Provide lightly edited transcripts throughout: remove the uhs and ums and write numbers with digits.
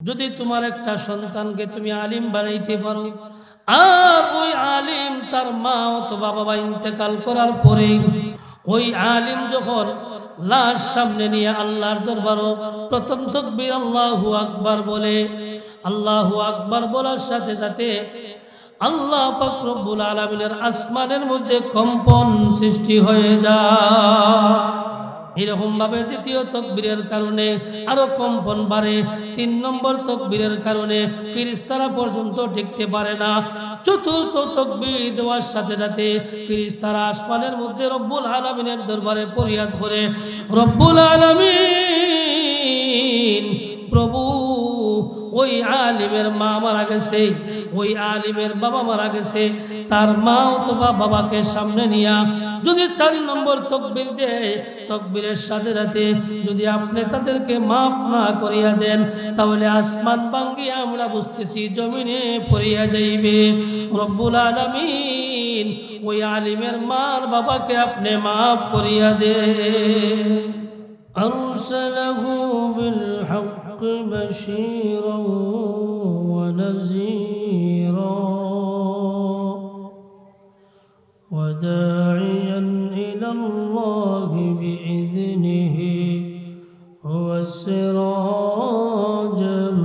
যদি তোমার একটা সন্তানকে তুমি আলিম বানাইতে পারো, আর ওই আলিম তার মা অথবা বাবা ইন্তেকাল করার পরে ওই আলিম যখন লাশ সামনে নিয়ে আল্লাহর দরবারও প্রথম তাকবীর আল্লাহু আকবার বলে, আল্লাহু আকবার বলার সাথে সাথে আল্লাহ পাক রব্বুল আলামিনের আসমানের মধ্যে কম্পন সৃষ্টি হয়ে যায়। এরকম ভাবে দ্বিতীয় তাকবীরের কারণে আরো কম্পন বাড়ে। ৩ নম্বর তাকবীরের কারণে ফেরেশতারা পর্যন্ত টিকতে পারে না। চতুর্থ তাকবীর দেওয়ার সাথে সাথে ফেরেশতারা আসমানের মধ্যে রব্বুল আলামিনের দরবারে ফরিয়াদ করে, রব্বুল আলামিন, প্রভু, ওই আলিমের মা মারা গেছে, ওই আলিমের বাবা মারা গেছে, তার মা অথবা বাবাকে সামনে নিয়া যদি ৪ নম্বর তাকবীর দেয়, তাকবীরের সাথে সাথে যদি আপনি তাদেরকে মাফ না করিয়া দেন, তাহলে আসমান ভাঙ্গিয়া আমরা বুঝতেছি জমিনে পড়িয়া যাইবে। রব্বুল আলামিন, ওই আলিমের মার বাবাকে আপনি মাফ করিয়া দেন। আরসালাহু বিল হক বাশীরা ওয়া নাযীরা ওয়া দাঈয়ান ইলাল্লাহি বিইذনিহি ওয়া সিরাজাম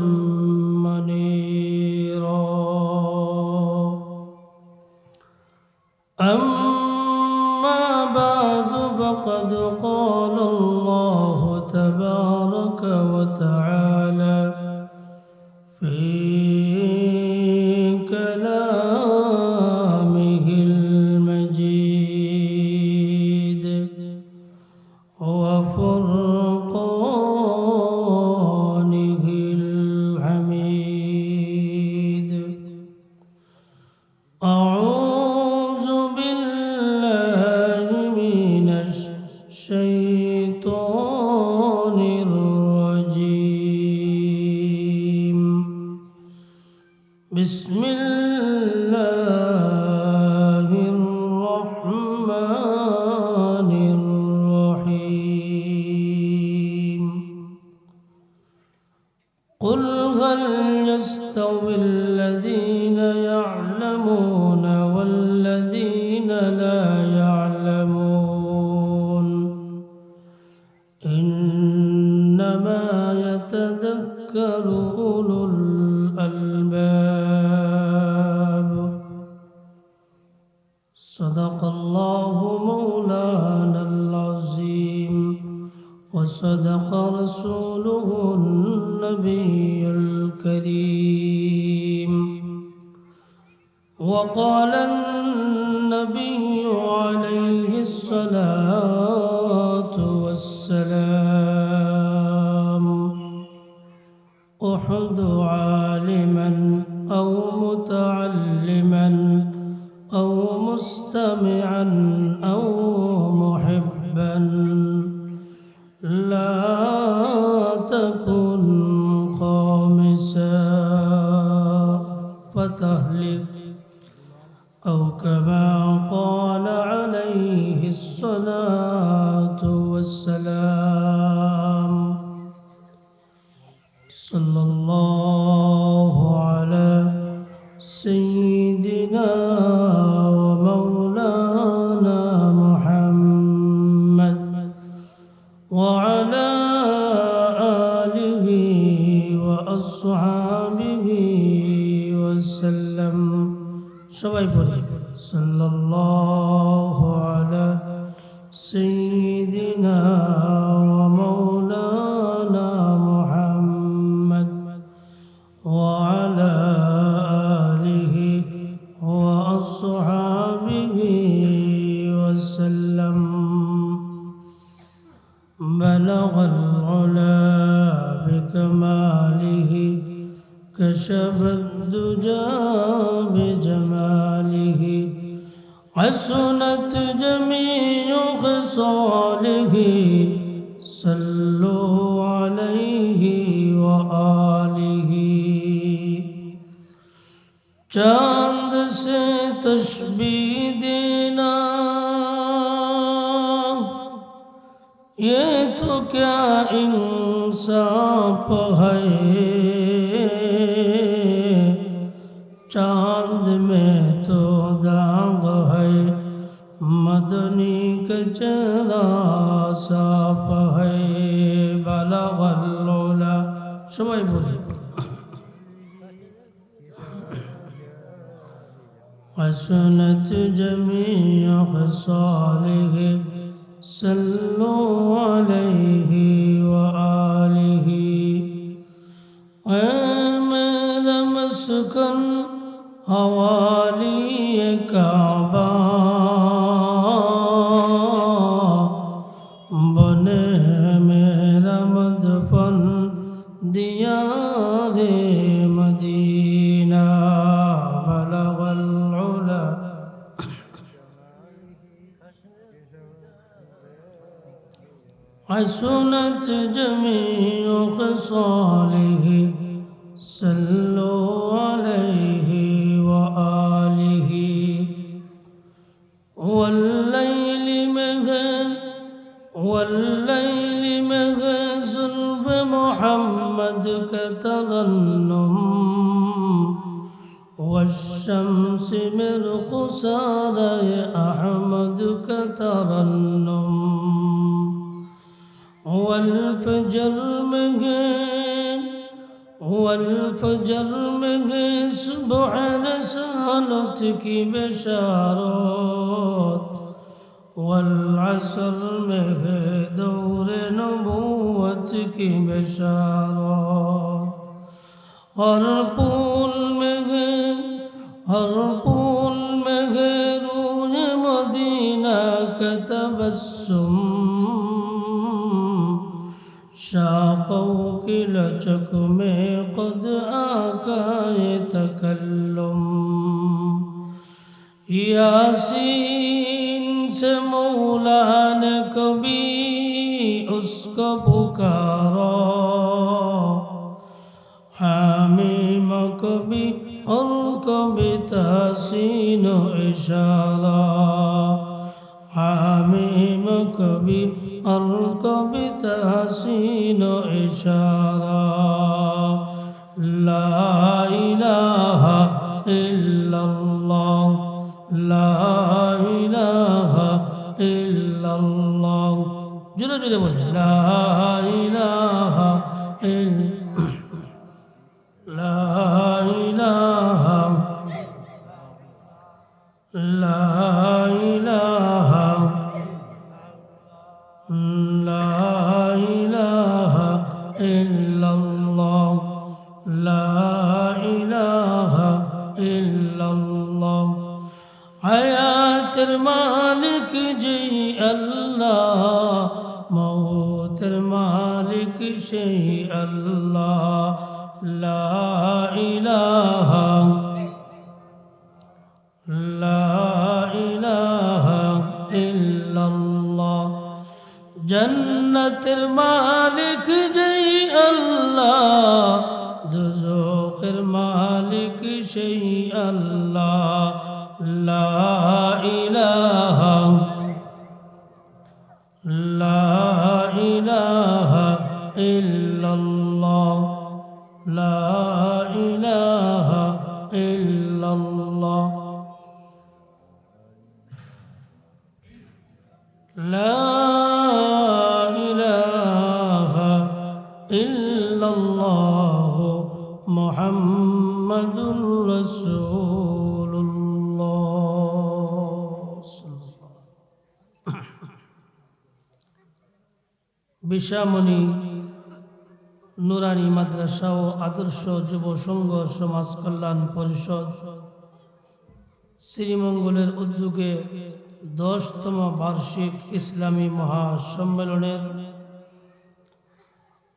মুনীরা। أما بعد فقد قال الله تبارك وتعالى في كلامه المجيد وفرقانه الحميد. أعوذ بالله من الشيطان الرجيم. بسم الله الرحمن الرحيم. قل هل يستوي الذين يعلمون والذين لا يعلمون إنما يتذكر أولو الألباب. صدق الله مولانا العظيم وصدق رسوله النبي الكريم. وقال النبي عليه الصلاة والسلام: أحد عالما أو متعلما أو مستمعا أو محبا لا تكن خامسا فتهلك، أو كما قال عليه الصلاة والسلام. صلى الله على سيدنا ومولانا محمد وعلى آله وأصحابه وسلم. সবাই পড়ি সাল্লাল্লাহু আলা সাইয়্যিদিনা ওয়া মাওলানা মুহাম্মদ ওয়া আলা আলিহি ওয়া আসহাবিহি ওয়া সাল্লাম. বালাগাল উলা বিকামালিহি كشف الدجى بجماله حسنت جميع خصاله صلوا عليه وآله. चांद से तशबीह देना ये तो क्या इंसाफ है, পড়ি حسنت جميع خصاله صلوا عليه وآله मेरा مسكن حوالی کعبہ بنے میرا مدفن دیار مدینہ بلغ العلا حسنت جميع خصاله صلوا عليه وآله والليل مغ زلف محمد كترنم والشمس مرقصار أحمد كترنم والفجر में सुबह रसालत की बशारत والعصر में दौर नबूवत की बशारत हर फूल में रूह मदीना का तबस्सुम शाखों की लचक में खुद आका ये तकल्लुम यासीन से मौला ने कभी उसको पुकारा हामीम कभी और कभी तहसीन इशारा हामीम कभी और कभी तहसीन इशारा ला इलाहा इल्लल्लाह ला इलाहा इल्लल्लाह जुड़े जुड़े बोले ला इलाहा ला इलाहा ला इलाहा ला इलाहा इल्लल्लाह ला इलाहा इल्लल्लाह हयातर मालिक जी अल्लाह मौतर मालिक जी अल्लाह ला इलाहा इल्लल्लाह जन्नतर मालिक जय अल्लाह दोज़खेर मालिक जय अल्लाह ला इलाहा इल्लल्लाह ला इलाहा इल्लल्लाह ला इलाहा इल्लल्लाह मुहम्मदुर रसूलुल्लाह বিশামণি নুরানি মাদ্রাসা ও আদর্শ যুব সংঘ সমাজ কল্যাণ পরিষদ শ্রীমঙ্গলের উদ্যোগে 10তম বার্ষিক ইসলামী মহাসম্মেলনের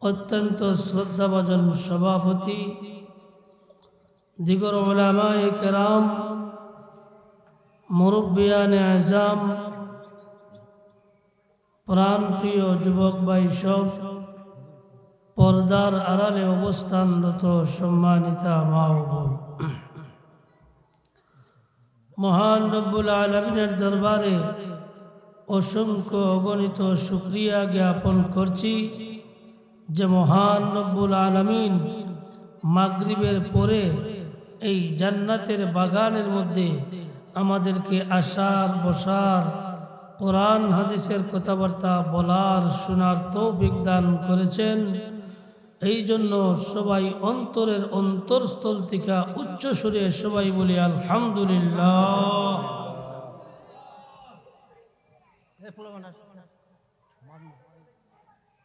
অত্যন্ত শ্রদ্ধাভাজন সভাপতি দিগর উলামায়ে কেরাম মুরব্বিয়ানে আযম প্রাণপ্রিয় যুবক ভাই সব পর্দার আড়ালে অবস্থানরত সম্মানিতা মা ও বোন মহান রব্বুল আলামিনের দরবারে অসংখ্য অগণিত শুকরিয়া জ্ঞাপন করছি যে মহান রব্বুল আলামিন মাগরিবের পরে এই জান্নাতের বাগানের মধ্যে আমাদেরকে আসার বসার কোরআন হাদিসের কথাবার্তা বলার শোনার তৌফিক দান করেছেন। এই জন্য সবাই অন্তরের অন্তরস্থল থেকে উচ্চ সুরে সবাই বলি আলহামদুলিল্লাহ।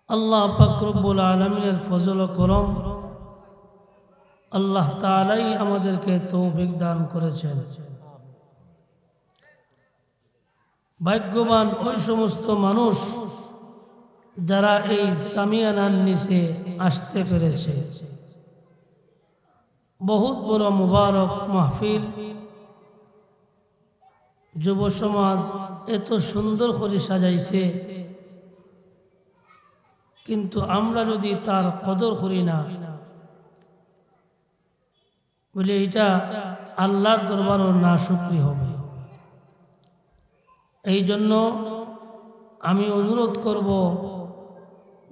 আল্লাহ পাক রব্বুল আলামিনের ফজল ও করম, আল্লাহ তাআলাই আমাদেরকে তৌফিক দান করেছেন। ভাগ্যবান ওই সমস্ত মানুষ যারা এই সামিয়ানার নিচে আসতে পেরেছে। বহুত বড় মুবারক মাহফিল, যুব সমাজ এত সুন্দর করে সাজাইছে, কিন্তু আমরা যদি তার কদর করি না, বলে এটা আল্লাহর দরবারও নাশুকরি হবে। এই জন্য আমি অনুরোধ করব,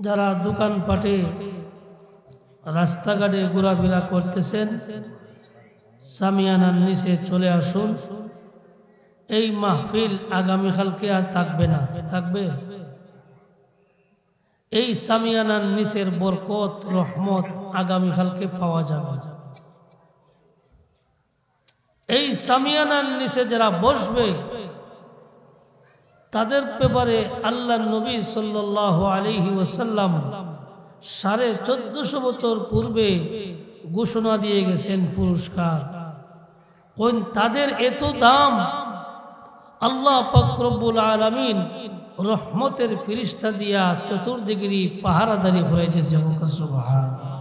যারা দোকানপাটে রাস্তাঘাটে ঘোরাফেরা করতেছেন, সামিয়ানার নিচে চলে আসুন। এই মাহফিল আগামীকালকে আর থাকবে না, থাকবে। এই সামিয়ানার নিচের বরকত রহমত আগামীকালকে পাওয়া যাবে। এই সামিয়ানার নিচে যারা বসবে তাদের ব্যাপারে আল্লাহ নবী সাল্লাল্লাহু আলাইহি ওয়াসাল্লাম 1450 বছর পূর্বে ঘোষণা দিয়ে গেছেন পুরস্কার। কোন তাদের এত দাম, আল্লাহ পাক রব্বুল আলামিন রহমতের ফেরেশতা দিয়া চতুর্দিকে পাহারাদারি করে দিয়েছে। সুবহানাল্লাহ।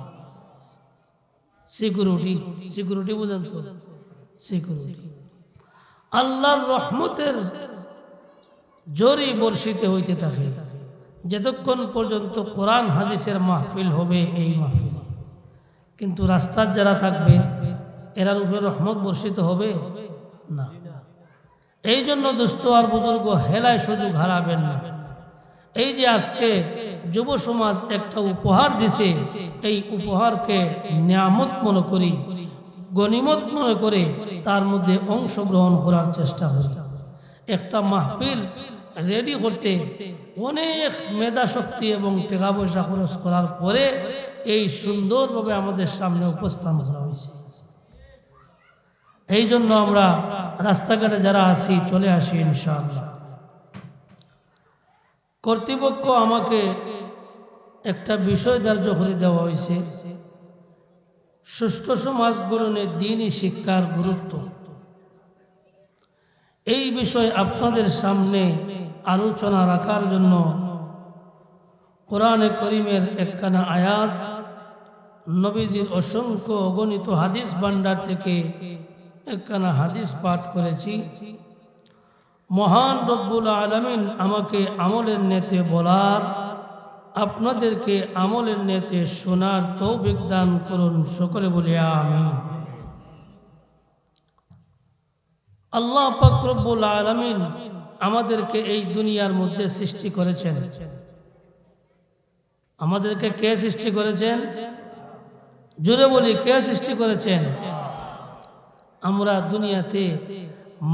সিকিউরিটি বুঝেন তো? সিকিউরিটি আল্লাহর রহমতের জোরে বর্ষিত হইতে থাকে যতক্ষণ পর্যন্ত কোরআন হাদিসের মাহফিল হবে। এই মাহফিল কিন্তু রাস্তার যারা থাকবে এরার উপরে রহমত বর্ষিত হবে না। এই জন্য দোস্ত আর বুজুর্গ হেলায় সুযোগ হারাবেন না। এই যে আজকে যুব সমাজ একটা উপহার দিছে, এই উপহারকে নিয়ামত মনে করি, গনিমত মনে করে তার মধ্যে অংশগ্রহণ করার চেষ্টা করি। একটা মাহফিল রেডি করতে অনেক মেধা শক্তি এবং টাকা পয়সা খরচ করার পরে এই সুন্দরভাবে আমাদের সামনে উপস্থান করা হয়েছে। এই জন্য আমরা রাস্তাঘাটে যারা আছি চলে আসি ইনশাআল্লাহ। কর্তৃপক্ষ আমাকে একটা বিষয় ধার্য করে দেওয়া হয়েছে, সুষ্ঠু সমাজ গঠনে দ্বীনি শিক্ষার গুরুত্ব। এই বিষয় আপনাদের সামনে আলোচনা রাখার জন্য কোরআনে করিমের একখানা আয়াত, নবীজির অসংখ্য অগণিত হাদিস ভান্ডার থেকে একখানা হাদিস পাঠ করেছি। মহান রব্বুল আলামিন আমাকে আমলের নেতে বলার, আপনাদেরকে আমলের নেতে শোনার তৌফিক দান করুন। সকলে বলি আমিন। আল্লাহ পাক রব্বুল আলামিন আমাদেরকে এই দুনিয়ার মধ্যে সৃষ্টি করেছেন। আমাদেরকে কে সৃষ্টি করেছেন? জোরে বলি, কে সৃষ্টি করেছেন? আমরা দুনিয়াতে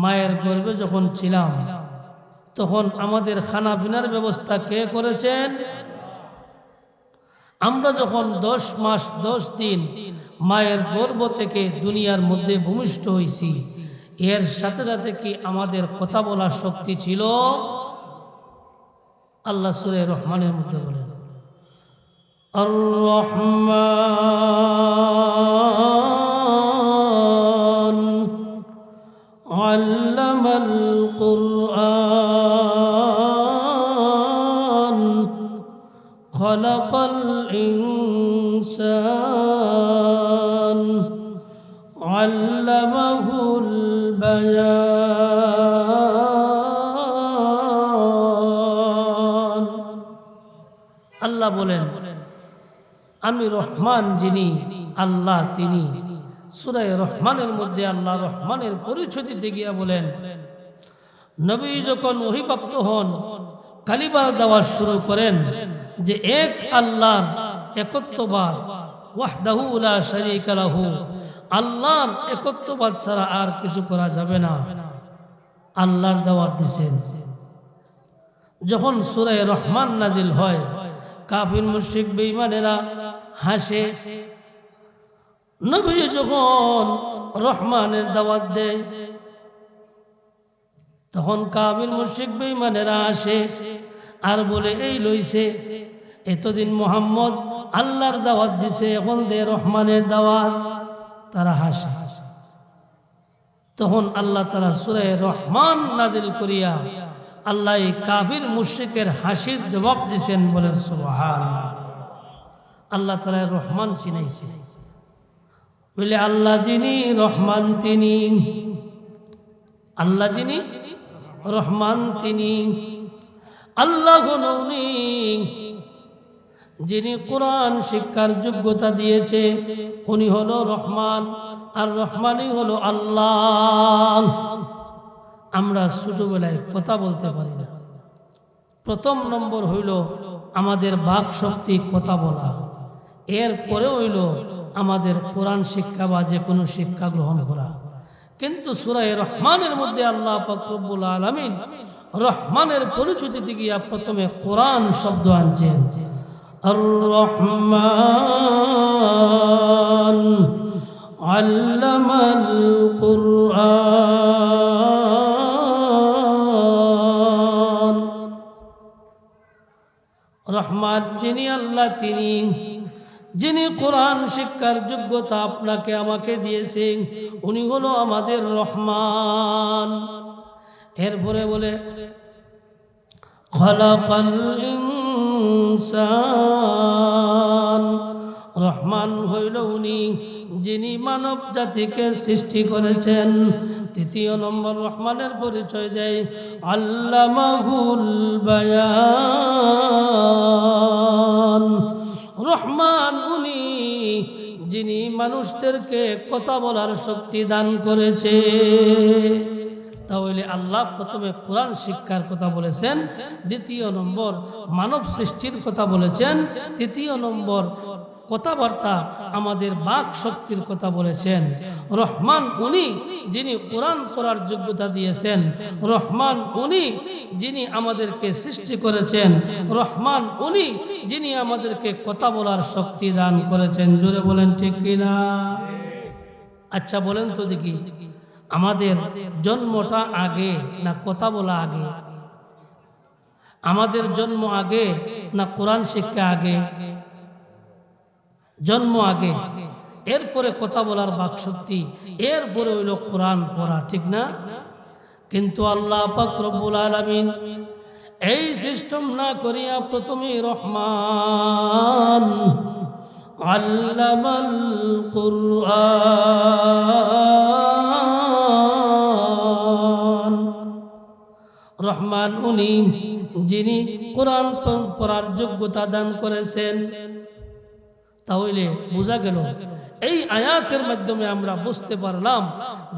মায়ের গর্ভে যখন ছিলাম তখন আমাদের খানা পিনার ব্যবস্থা কে করেছেন? আমরা যখন 10 মাস 10 দিন মায়ের গর্ভ থেকে দুনিয়ার মধ্যে ভূমিষ্ঠ হয়েছি, এর সাথে সাথে কি আমাদের কথা বলার শক্তি ছিল? আল্লাহ সূরা রহমানের মধ্যে বলেন, আর রহমান আল্লামাল কুরআন খালাকাল ইনসান আল্লামাহুল বায়ান। আল্লাহ বলেন, আমি রহমান যিনি, আল্লাহ তিনি। সূরা রহমানের মধ্যে আল্লাহ রহমানের পরিচয় দিতে গিয়া বলেন, নবী যখন ওহীপ্রাপ্ত হন, কালিমা দেওয়া শুরু করেন যে এক আল্লাহর একত্ববাদ, ওয়াহদাহু লা শারীকা লাহু, আল্লাহর একত্ববাদ ছাড়া আর কিছু করা যাবে না, আল্লাহর দাওয়াত দিয়েছেন। যখন সূরা রহমান নাজিল হয়, কাফির মুশরিক বেঈমানেরা হাসে। নবী যখন রহমানের দাওয়াত দেয় তখন কাফির মুশরিক বেঈমানেরা আসে আর বলে এই লইছে এতদিন মুহাম্মদ আল্লাহর দাওয়াত দিছে, এখন দে রহমানের দাওয়াত। তারা হাসে। তখন আল্লাহ তাআলা সূরা রহমান নাজিল করিয়া আল্লাহ এই কাফির মুশরিকের হাসির জবাব দিয়েছেন, বলেন সুবহানাল্লাহ। আল্লাহ তাআলা রহমান চিনাইছে, বলে আল্লাহ যিনি রহমান তিনি, আল্লাহ যিনি রহমান তিনি, আল্লাহ উনি যিনি কোরআন শিক্ষার যোগ্যতা দিয়েছে উনি হলো রহমান, আর রহমানই হলো আল্লাহ। আমরা ছোটবেলায় কথা বলতে পারি না। প্রথম নম্বর হইল আমাদের বাক শক্তি, কথা বলা। এরপরে হইল আমাদের কোরআন শিক্ষা বা যে কোনো শিক্ষা গ্রহণ করা। কিন্তু সূরা রহমানের মধ্যে আল্লাহ পাক রব্বুল আলামিন রহমানের পরিচিতি গিয়া প্রথমে কোরআন শব্দ আনছেন। আর রহমান আল্লামাল কুরআন। রহমান যিনি আল্লাহ তিনি, যিনি কোরআন শিক্ষার যোগ্যতা আপনাকে আমাকে দিয়েছেন, উনি হলো আমাদের রহমান। এরপরে বলে খালাকাল ইনসান। রহমান হইল উনি যিনি মানব জাতিকে সৃষ্টি করেছেন। তৃতীয় নম্বর রহমানের পরিচয় দেয় আল্লামাহুল বায়ান। রহমান উনি যিনি মানুষদেরকে কথা বলার শক্তি দান করেছে। তাহলে আল্লাহ প্রথমে কোরআন শিক্ষার কথা বলেছেন, দ্বিতীয় নম্বর মানব সৃষ্টির কথা বলেছেন, তৃতীয় নম্বর কথাবার্তা আমাদের বাক শক্তির কথা বলেছেন। রহমান উনি যিনি কোরআন পড়ার যোগ্যতা দিয়েছেন। রহমান উনি যিনি আমাদেরকে সৃষ্টি করেছেন। রহমান উনি যিনি আমাদেরকে কথা বলার শক্তি দান করেছেন। জোরে বলেন ঠিক কিনা? আচ্ছা বলেন তো দেখি, আমাদের জন্মটা আগে না কথা বলা আগে? আমাদের জন্ম আগে না কোরআন শিক্ষা আগে? জন্ম আগে, এরপরে কথা বলার বাকশক্তি, এরপরে হইল কোরআন পড়া, ঠিক না? কিন্তু আল্লাহ পাক রব্বুল আলামিন এই সিস্টেম না করিয়া প্রথমে রহমান আল্লামাল কুরআন। রহমান উনি যিনি কোরআন পড়ার যোগ্যতা দান করেছেন। তাহলে বোঝা গেল, এই আয়াতের মাধ্যমে আমরা বুঝতে পারলাম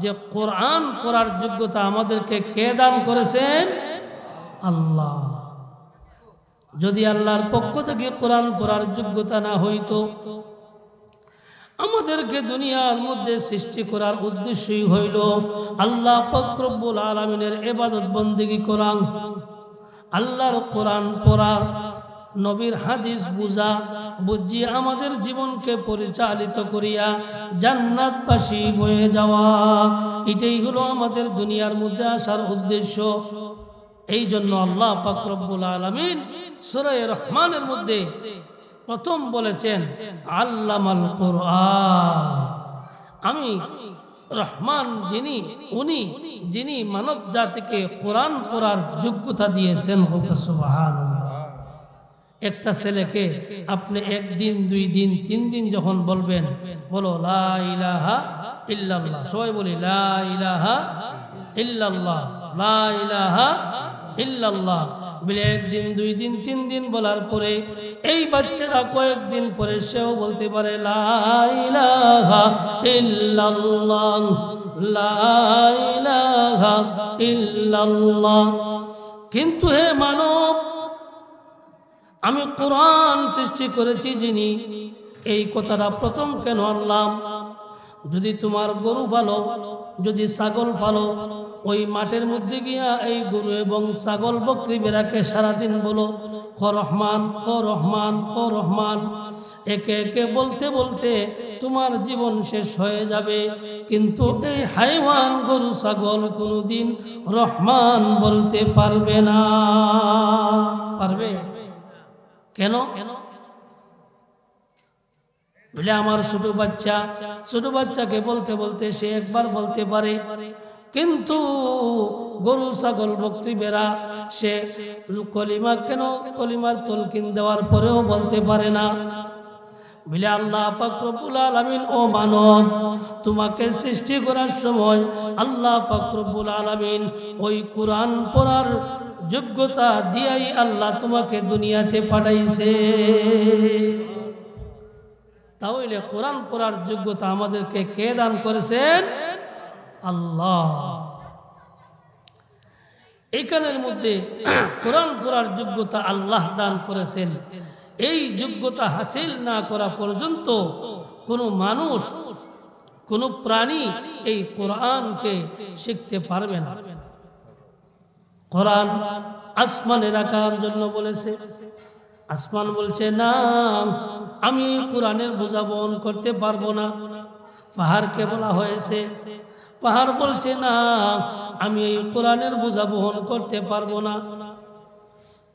যে কোরআন পড়ার যোগ্যতা আমাদেরকে কে দান করেছেন? আল্লাহ। যদি আল্লাহর পক্ষ থেকে কোরআন পড়ার যোগ্যতা না হইতো, আমাদেরকে দুনিয়ার মধ্যে সৃষ্টি করার উদ্দেশ্যই হইল আল্লাহ পাক রব্বুল আলামিনের ইবাদত বন্দেগী করা, আল্লাহর কোরআন পড়া, নবীর হাদিস বুঝা, বুঝি আমাদের জীবনকে পরিচালিত করিয়া জান্নাতবাসী হয়ে যাওয়া। এটাই হলো আমাদের দুনিয়ার মধ্যে আসার উদ্দেশ্য। এই জন্য আল্লাহ পাক রব্বুল আলামিন সূরা রহমানের মধ্যে প্রথম বলেছেন আল্লামাল কুরআন। আমি রহমান যিনি, উনি যিনি মানব জাতিকে কোরআন পড়ার যোগ্যতা দিয়েছেন। সুবহানাল্লাহ। একটা ছেলেকে আপনি একদিন, 2 দিন, 3 দিন যখন বলবেন, বলো লা ইলাহা ইল্লাল্লাহ, সবাই বলি লা ইলাহা ইল্লাল্লাহ, লা ইলাহা ইল্লাল্লাহ বলে 1 দিন, 2 দিন, 3 দিন বলার পরে এই বাচ্চাটা কয়েকদিন পরে সেও বলতে পারে লা ইলাহা ইল্লাল্লাহ, লা ইলাহা ইল্লাল্লাহ। কিন্তু হে মানব, আমি কোরআন সৃষ্টি করেছি যিনি, এই কথাটা প্রথম কেন আনলাম? যদি তোমার গরু পালো, যদি ছাগল পালো, ওই মাঠের মধ্যে গিয়া এই গরু এবং ছাগল বকরি বেড়াকে সারাদিন বলো হ রহমান, হ রহমান, হ রহমান। একে একে বলতে বলতে তোমার জীবন শেষ হয়ে যাবে, কিন্তু এই হাইওয়ান গরু ছাগল কোনোদিন রহমান বলতে পারবে না। পারবে? কেন? বলে আমার ছোট বাচ্চাকে বলতে বলতে সে একবার বলতে পারে, কিন্তু গরু ছাগল বকরি বেড়া সে কলিমার তলকিন দেওয়ার পরেও বলতে পারে না। বলে আল্লাহ পাক রব্বুল আলামিন, ও মানব, তোমাকে সৃষ্টি করার সময় আল্লাহ পাক রব্বুল আলামিন ওই কোরআন পড়ার যোগ্যতা দিয়াই আল্লাহ তোমাকে দুনিয়াতে পাঠাইছে। তাহলে কোরআন পড়ার যোগ্যতা আমাদেরকে কে দান করেছেন? আল্লাহ। এইখানের মধ্যে কোরআন পড়ার যোগ্যতা আল্লাহ দান করেছেন। এই যোগ্যতা হাসিল না করা পর্যন্ত কোনো মানুষ, কোনো প্রাণী এই কোরআনকে শিখতে পারবে না। কোরআন আসমানে রাখার জন্য বলেছে, আসমান বলছে না, আমি কোরআনের বোঝা বহন করতে পারবো না। পাহাড়কে বলা হয়েছে, পাহাড় বলছে না, আমি এই কোরআনের বোঝা বহন করতে পারবো না।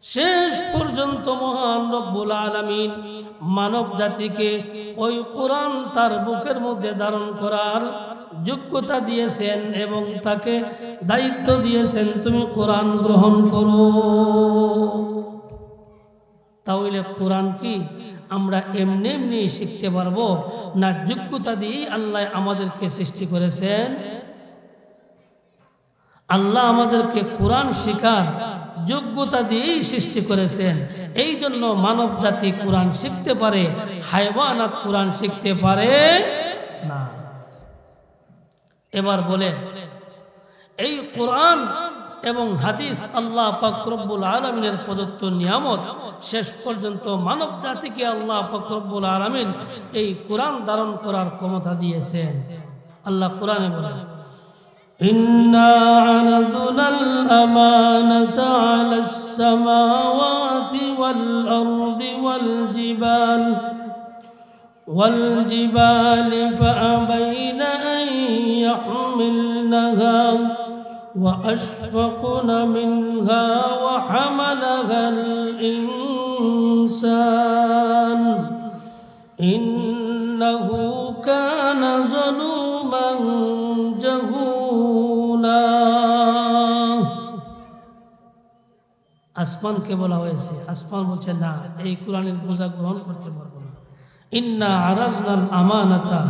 শেষ পর্যন্ত মহান রব্বুল আলামিন মানব জাতিকে ওই কোরআন তার বুকের মধ্যে ধারণ করার যোগ্যতা দিয়েছেন এবং তাকে দায়িত্ব দিয়েছেন, তুমি কোরআন গ্রহণ করো। তাহলে কোরআন কি আমরা এমনি এমনি শিখতে পারবো না? যোগ্যতা দিয়ে আল্লাহ আমাদেরকে সৃষ্টি করেছেন। আল্লাহ আমাদেরকে কোরআন শেখার যোগ্যতা দিয়েই সৃষ্টি করেছেন। এই জন্য মানব জাতি কোরআন শিখতে পারে, হায়ওয়ানাত কোরআন শিখতে পারে না। এবার বলেন, এই কোরআন এবং হাদিস আল্লাহ পাক রব্বুল আলামিনের প্রদত্ত নিয়ামত, শেষ পর্যন্ত মানব জাতিকে আল্লাহ পাক রব্বুল আলামিন এই কোরআন ধারণ করার ক্ষমতা দিয়েছেন। আল্লাহ কোরআনে বলেন, ইন্না আরাদনাল আমানাতা আলাস সামাওয়াতি ওয়াল আরদি ওয়াল জিবালি ফাআবাইনা আন ইয়াহমিলনাহা وأشفقن منها وحملها الإنسان إنه كان ظلوما جهولا। আসমানকে বলা হয়েছে, আসমান বলছে না, এই কোরআনের বোঝা গ্রহণ করতে পারবো না। ইন্না আরাজনাল আমানাতা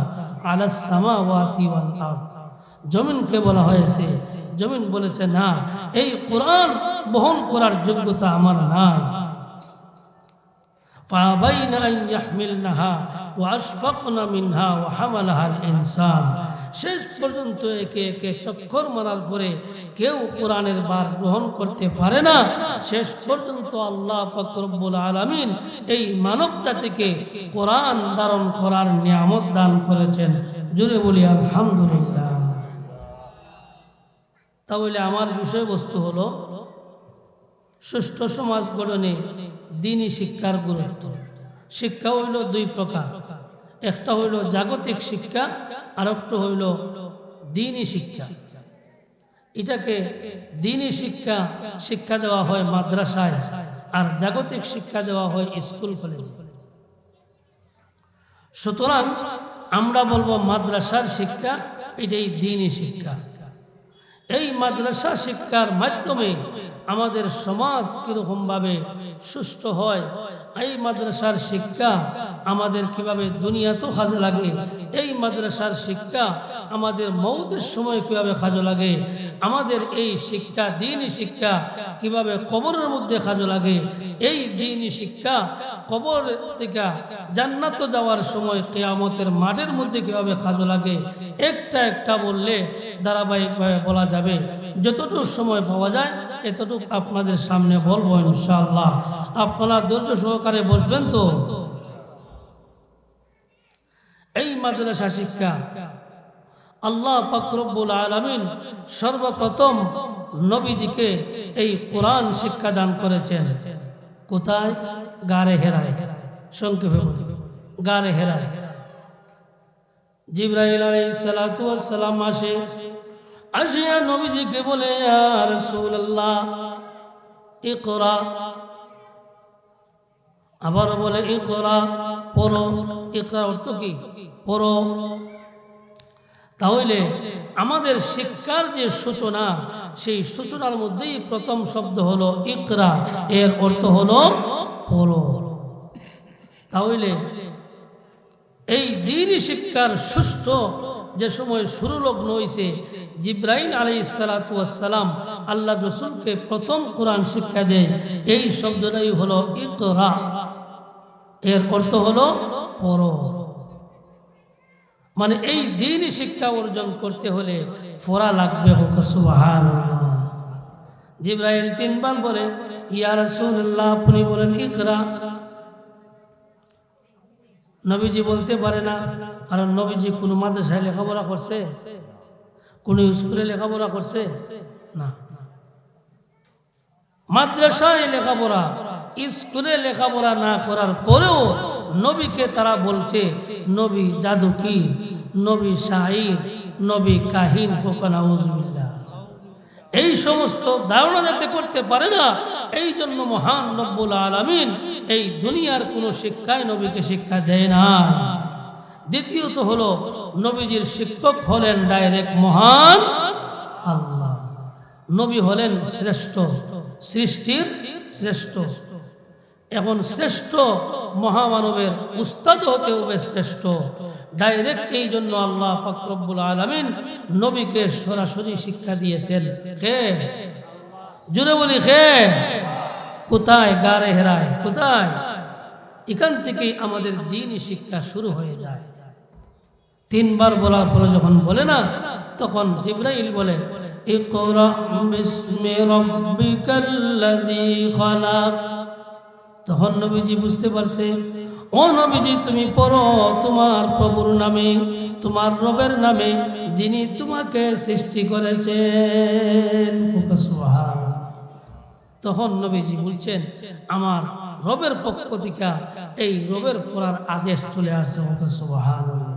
আলাস সামাওয়াতি ওয়াল আরদ। জমিনকে বলা হয়েছে, জমিন বলেছে না, এই কোরআন বহন করার যোগ্যতা আমার নাই। ফাআবাইনা আন ইয়াহমিলনাহা ওয়া আশফাকনা মিনহা ওয়া হামালাহা আল ইনসান। শেষ পর্যন্ত একে একে চক্কর মারার পরে কেউ কোরআনের বার গ্রহণ করতে পারে না। শেষ পর্যন্ত আল্লাহ পাক রব্বুল আলামিন এই মানব জাতিকে কোরআন ধারণ করার নিয়ামত দান করেছেন। জোরে বলি আলহামদুলিল্লাহ। তাহলে আমার বিষয়বস্তু হলো সুষ্ঠু সমাজ গঠনে দ্বীনি শিক্ষার গুরুত্ব। শিক্ষা হইল দুই প্রকার, একটা হইল জাগতিক শিক্ষা, আর একটা হইল দ্বীনি শিক্ষা। এটাকে দ্বীনি শিক্ষা দেওয়া হয় মাদ্রাসায়, আর জাগতিক শিক্ষা দেওয়া হয় স্কুল কলেজে। সুতরাং আমরা বলবো মাদ্রাসার শিক্ষা এটাই দ্বীনি শিক্ষা। এই মাদ্রাসা শিক্ষার মাধ্যমে আমাদের সমাজ কিরকমভাবে সুষ্ঠু হয়, এই মাদ্রাসার শিক্ষা আমাদের কিভাবে দুনিয়াতেও কাজে লাগে, এই মাদ্রাসার শিক্ষা আমাদের মওতের সময় কিভাবে কাজে লাগে, আমাদের এই শিক্ষা দ্বীনি শিক্ষা কিভাবে কবরের মধ্যে কাজে লাগে, এই দ্বীনি শিক্ষা কবর থেকে জান্নাতে যাওয়ার সময় কিয়ামতের মাঠের মধ্যে কিভাবে কাজে লাগে, একটা একটা বললে ধারাবাহিকভাবে বলা যাবে। যতটুকু সময় পাওয়া যায় এতটুকু আপনাদের সামনে বলবো ইনশাআল্লাহ। আপনারা ধৈর্য সহকারে বসবেন তো। এই মাদ্রাসা শিক্ষা আল্লাহ পাক রব্বুল আলামিন সর্বপ্রথম নবীজিকে এই কোরআন শিক্ষা দান করেছেন কোথায়? গারে হেরায়। সংক্ষেপে বলি, গারে হেরায়। জিবরাইল আলাইহিস সালাতু ওয়াস সালাম আসিয়া নবীজিকে বলে, ইয়া রাসূলুল্লাহ ইকরা। আবার বলে ইকরা, পড়ো। ইকরা অর্থ কি? পড়ো। তাহলে আমাদের শিক্ষার যে সূচনা, সেই সূচনার মধ্যেই প্রথম শব্দ হলো ইকরা, এর অর্থ হলো পড়ো। তাহলে এই দ্বীনি শিক্ষার সুষ্ঠু যে সময় শুরু লগ্ন হয়েছে, জিবরাইল আলাইহিস সালাতু ওয়াস সালাম আল্লাহ রাসূলকে প্রথম কোরআন শিক্ষা দেয়, এই শব্দটাই হলো ইকরা, এর অর্থ হলো পড়ো। মানে এই দ্বীনি শিক্ষা অর্জন করতে হলে পড়া লাগবে। হোক সুবহানাল্লাহ। জিবরাইল তিনবার বলে, ইয়া রাসূলুল্লাহ আপনি বলেন ইকরা। নবীজি বলতে পারে না, কারণ নবীজি কোনো মাদ্রাসায় লেখাপড়া করছে? কোন স্কুলে লেখাপড়া করছে? না। মাদ্রাসায় লেখাপড়া, স্কুলে লেখাপড়া না করার পরেও নবীকে তারা বলছে নবী জাদুকীর, নবী শাইর, নবী কাহিন। নাউজুবিল্লাহ। এই সমস্ত ধারণা যাতে করতে পারে না, এই জন্য মহান রব্বুল আলামিন এই দুনিয়ার কোনো শিক্ষায় নবীকে শিক্ষা দেয় না। দ্বিতীয়ত হলো নবীজির শিক্ষক হলেন ডাইরেক্ট মহান আল্লাহ। নবী হলেন শ্রেষ্ঠ, সৃষ্টির শ্রেষ্ঠ। এখন শ্রেষ্ঠ মহামানবের উস্তাদ হতে হবে শ্রেষ্ঠ ডাইরেক্ট। এই জন্য আল্লাহ পাক রব্বুল আলামিন নবীকে সরাসরি শিক্ষা দিয়েছেন। কে? জুড়ে বলি কে? কোথায়? গারে হেরায়। কোথায়? এখান থেকেই আমাদের দ্বীনি শিক্ষা শুরু হয়ে যায়। তিনবার বলার পরে যখন বলে না, তখন জিবরাইল বলে ইকরা বিসমি রাব্বিকাল্লাযী খালাক। তখন নবীজি বুঝতে পারছে, ও নবীজি তুমি পড়ো তোমার প্রভুর নামে, তোমার রবের নামে, যিনি তোমাকে সৃষ্টি করেছেন। তখন নবীজি বলছেন আমার রবের পক্ষ থেকে এই রবের পড়ার আদেশ চলে আসছে। সুবহানাল্লাহ।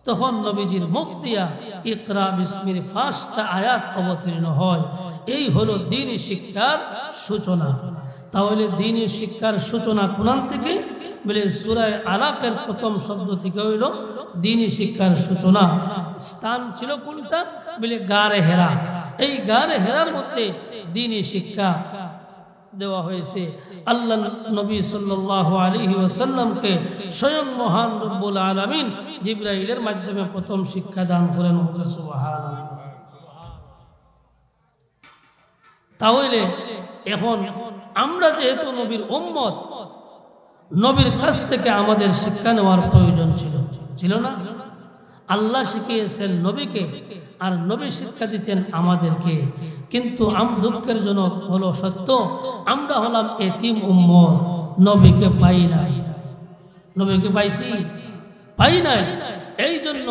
তখন নবীজির মুখ দিয়া ইকরা বিসমির 5টা আয়াত অবতীর্ণ হয়। এই হলো দ্বীনি শিক্ষার সূচনা। তাহলে দ্বীনি শিক্ষার সূচনা কোরআন থেকে? বলে সূরা আলাকের প্রথম শব্দ থেকে হইল দ্বীনি শিক্ষার সূচনা। স্থান ছিল কোনটা? বলে গারে হেরা। এই গারে হেরার মধ্যে দ্বীনি শিক্ষা দেওয়া হয়েছে। আল্লাহ নবী সাল্লাল্লাহু আলাইহি ওয়াসাল্লামকে স্বয়ং মহান রব্বুল আলামিন জিবরাইলের মাধ্যমে প্রথম শিক্ষা দান করেন। সুবহানাল্লাহ। তাহলে এখন আমরা যেহেতু নবীর উম্মত, নবীর কাছ থেকে আমাদের শিক্ষা নেওয়ার প্রয়োজন ছিল না? আল্লাহ শিখিয়েছেন নবীকে, আর নবী শিক্ষা দিতেন আমাদেরকে। কিন্তু দুঃখের জনক হলো সত্য, আমরা হলাম এতিম উম্মত, নবীকে পাই নাই। নবীকে পাইছি? পাই নাই। এই জন্য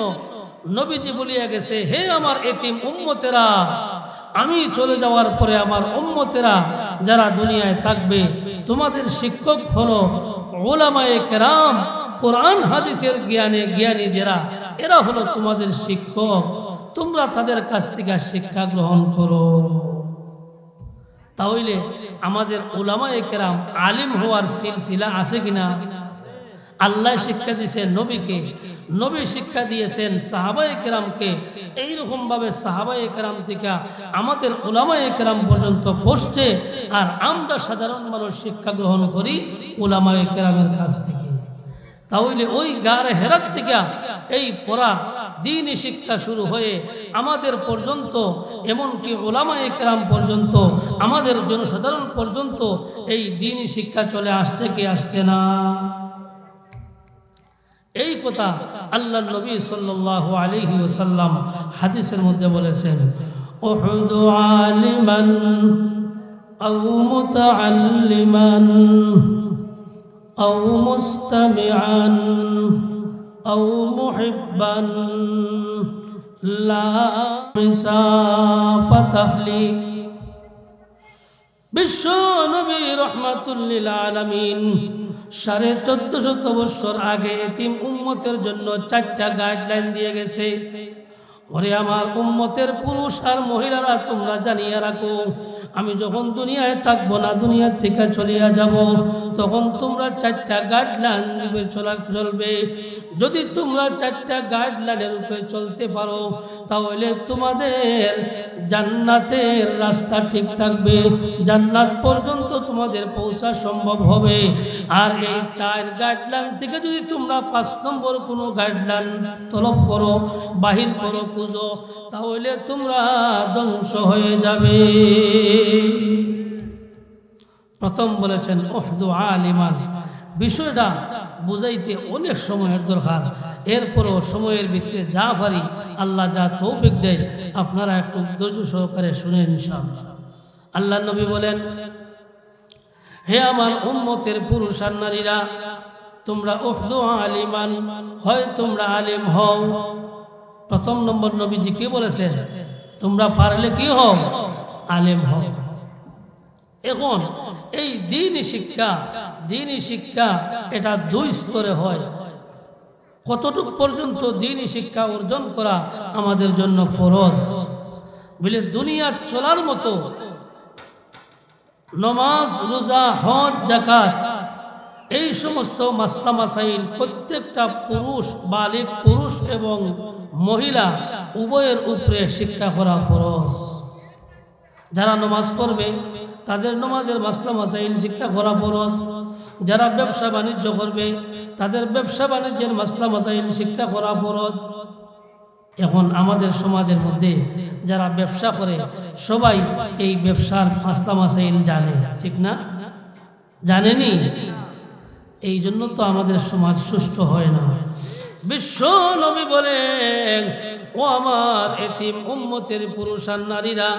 নবীজি বলিয়া গেছে, হে আমার এতিম উম্মতেরা, আমি চলে যাওয়ার পরে আমার উম্মতেরা যারা দুনিয়ায় থাকবে, তোমাদের শিক্ষক হলো উলামায়ে কেরাম, কোরআন হাদিসের জ্ঞানী যারা, এরা হলো তোমাদের শিক্ষক। তোমরা তাদের কাছ থেকে শিক্ষা গ্রহণ করো। তাহলে আমাদের উলামায়ে কেরাম আলিম হওয়ার সিলসিলা আছে কিনা? আল্লাহ শিক্ষা দিয়েছেন নবীকে, নবী শিক্ষা দিয়েছেন সাহাবায়ে কেরামকে। এইরকম ভাবে সাহাবায়ে কেরাম থেকে আমাদের উলামায়ে কেরাম পর্যন্ত পৌঁছছে, আর আমরা সাধারণ মানুষ শিক্ষা গ্রহণ করি উলামায়ে কেরামের কাছ থেকে। তাহলে ওই গারে হেরাত থেকে এই পড়া দ্বীনি শিক্ষা শুরু হয়ে আমাদের পর্যন্ত, এমনকি উলামায়ে কেরাম পর্যন্ত, আমাদের জনসাধারণ পর্যন্ত এই দ্বীনি শিক্ষা চলে আসছে কি আসছে না? এই কথা আল্লাহ নবী সাল্লাল্লাহু আলাইহি ওয়াসাল্লাম হাদিসের মধ্যে বলেছেন, উহুদু আলিমান আও মুতাআল্লিমান আও মুস্তামিআন আও মুহিব্বান লা মিসাফা তাহলিক। বিশ্ব নবী রহমাতুল লিল আলামিন 1450 বছর আগে এতিম উম্মতের জন্য 4টা গাইডলাইন দিয়ে গেছে। ওরে আমার উম্মতের পুরুষ আর মহিলারা, তোমরা জানিয়ে রাখো, আমি যখন দুনিয়ায় থাকবো না, দুনিয়ার থেকে চলিয়া যাব, তখন তোমরা 4টা গাইডলাইন চলবে। যদি তোমরা 4টা গাইডলাইনের উপরে চলতে পারো, তাহলে তোমাদের জান্নাতের রাস্তা ঠিক থাকবে, জান্নাত পর্যন্ত তোমাদের পৌঁছা সম্ভব হবে। আর এই 4 গাইডলাইন থেকে যদি তোমরা 5 নম্বর কোনো গাইডলাইন তলব করো, বাহির করো, খুঁজো, তাহলে তোমরা ধ্বংস হয়ে যাবে। প্রথম বলেছেন উহদু আলিমান। বিষয়টা বুঝাইতে অনেক সময়ের দরকার, এরপরও সময়ের ভিতরে যা পারি আল্লাহ যা তৌফিক দেয় আপনারা একটু ধৈর্য সহকারে শুনেন ইনশাআল্লাহ। আল্লাহ নবী বলেন, হে আমার উম্মতের পুরুষ আর নারীরা, তোমরা উহদু আলিমান, হয় তোমরা আলিম হও। প্রথম নম্বর নবীজি কি বলেছেন? তোমরা পারলে কি হও? আলেম হও। এখন এই দ্বীনি শিক্ষা এটা 2 স্তরে হয়। কতটুক পর্যন্ত দ্বীনি শিক্ষা অর্জন করা আমাদের জন্য ফরজ? বলে দুনিয়া চলার মতো নামাজ, রোজা, হজ, যাকাত, এই সমস্ত মাসলা মাসাইল প্রত্যেকটা পুরুষ, বালিগ পুরুষ এবং মহিলা উভয়ের উপরে শিক্ষা করা ফরজ। যারা নামাজ পড়বে তাদের নামাজের মাসলা মাসাইল শিক্ষা করা ফরজ। যারা ব্যবসা বাণিজ্য করবে তাদের ব্যবসা বাণিজ্যের মাসলা মাসাইল শিক্ষা করা ফরজ। এখন আমাদের সমাজের মধ্যে যারা ব্যবসা করে সবাই এই ব্যবসার মাসলা মাসাইল জানে, ঠিক না? জানেনি? এই জন্য তো আমাদের সমাজ সুষ্ঠু হয় না। বিশ্ব নবী বলেন, ও আমার এতিম উম্মতের পুরুষ আর নারীরা,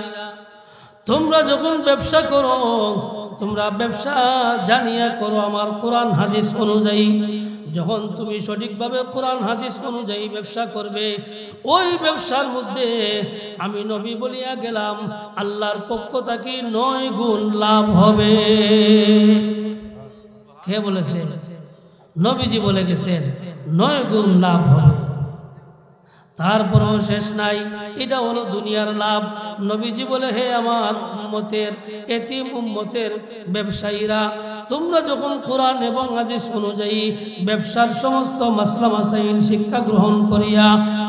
তোমরা যখন ব্যবসা করো, তোমরা ব্যবসা জানিয়া করো আমার কোরআন হাদিস অনুযায়ী। যখন তুমি সঠিকভাবে কোরআন হাদিস অনুযায়ী ব্যবসা করবে, ওই ব্যবসার মধ্যে আমি নবী বলিয়া গেলাম আল্লাহর পক্ষ থেকে 9 গুণ লাভ হবে। কে বলেছে? নবীজি বলে গেছেন 9 গুণ লাভ হবে। তারপরেও শেষ নাই, এটা হলো দুনিয়ার লাভ। নবীজি বলে, হে আমার উম্মতের এতিম উম্মতের ব্যবসায়ীরা, তোমরা যখন কোরআন এবং হাদিস অনুযায়ী ব্যবসার সমস্ত মাসলা মাসাইল শিক্ষা গ্রহণ করিয়া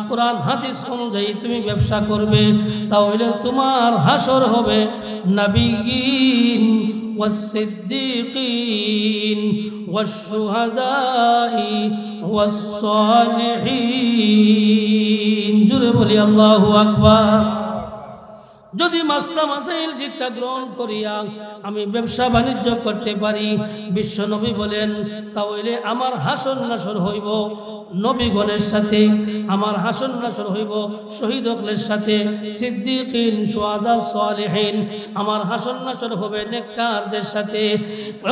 কোরআন হাদিস অনুযায়ী তুমি ব্যবসা করবে, তাহলে তোমার হাসর হবে নবিয়্যিন والصديقين والشهداء والصالحين। জোরে বলি আল্লাহু আকবার। যদি মাসলা মাসাইল শিক্ষা গ্রহণ করিয়া আমি ব্যবসা বাণিজ্য করতে পারি, বিশ্ব নবী বলেন, তাহলে আমার হাসর নাসর হইব নবীগণের সাথে, আমার হাসর নাসর হইব শহীদ হকলের সাথে, সিদ্দিকিন, শুহাদা, সালেহিন, আমার হাসর নাসর হবে নেককারদের সাথে।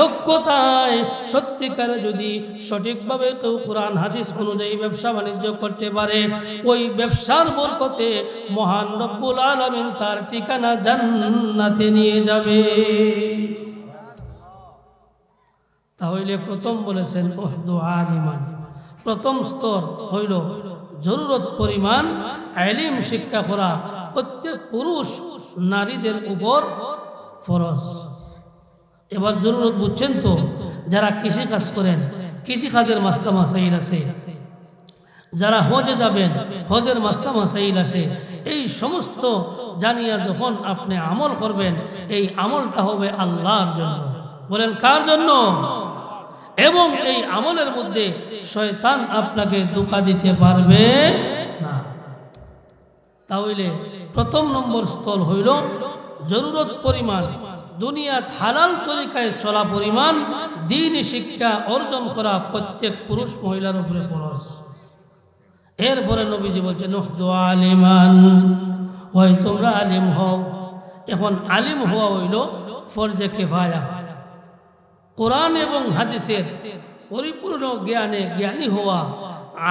ঐক্যতায় সত্যিকারে যদি সঠিকভাবে কেউ কোরআন হাদিস অনুযায়ী ব্যবসা বাণিজ্য করতে পারে, ওই ব্যবসার বরকতে মহান রব্বুল আলামিন তার ঠিকানা জান্নাতে নিয়ে যাবে। তাহলে প্রথম বলেছেন উহদু আলিমান। প্রথম স্তর হইল জরুরত পরিমাণ ইলম শিক্ষা করা প্রত্যেক পুরুষ নারীদের উপর ফরজ। এবার জরুরত বুঝছেন তো? যারা কৃষি কাজ করেন, কৃষি কাজের মাসলা মাসাইল আছে। যারা হজে যাবেন, হজের মাসলা মাসাইল আছে। এই সমস্ত জানিয়া যখন আপনি আমল করবেন, এই আমলটা হবে আল্লাহর জন্য। বলেন কার জন্য? এবং এই আমলের মধ্যে শয়তান আপনাকে ধোঁকা দিতে পারবে না। তাহলে প্রথম নম্বর স্থল হইল জরুরত পরিমাণ দুনিয়াত হালাল তরিকায় চলা পরিমাণ দ্বীনি শিক্ষা অর্জন করা প্রত্যেক পুরুষ মহিলার উপরে ফরজ। এরপরে নবীজি বলছেন উহদু আলিমান, হয় তোমরা আলিম হও। এখন আলিম হওয়া হইল ফরজে কিফায়া। কোরআন এবং হাদিসের পরিপূর্ণ জ্ঞানী হওয়া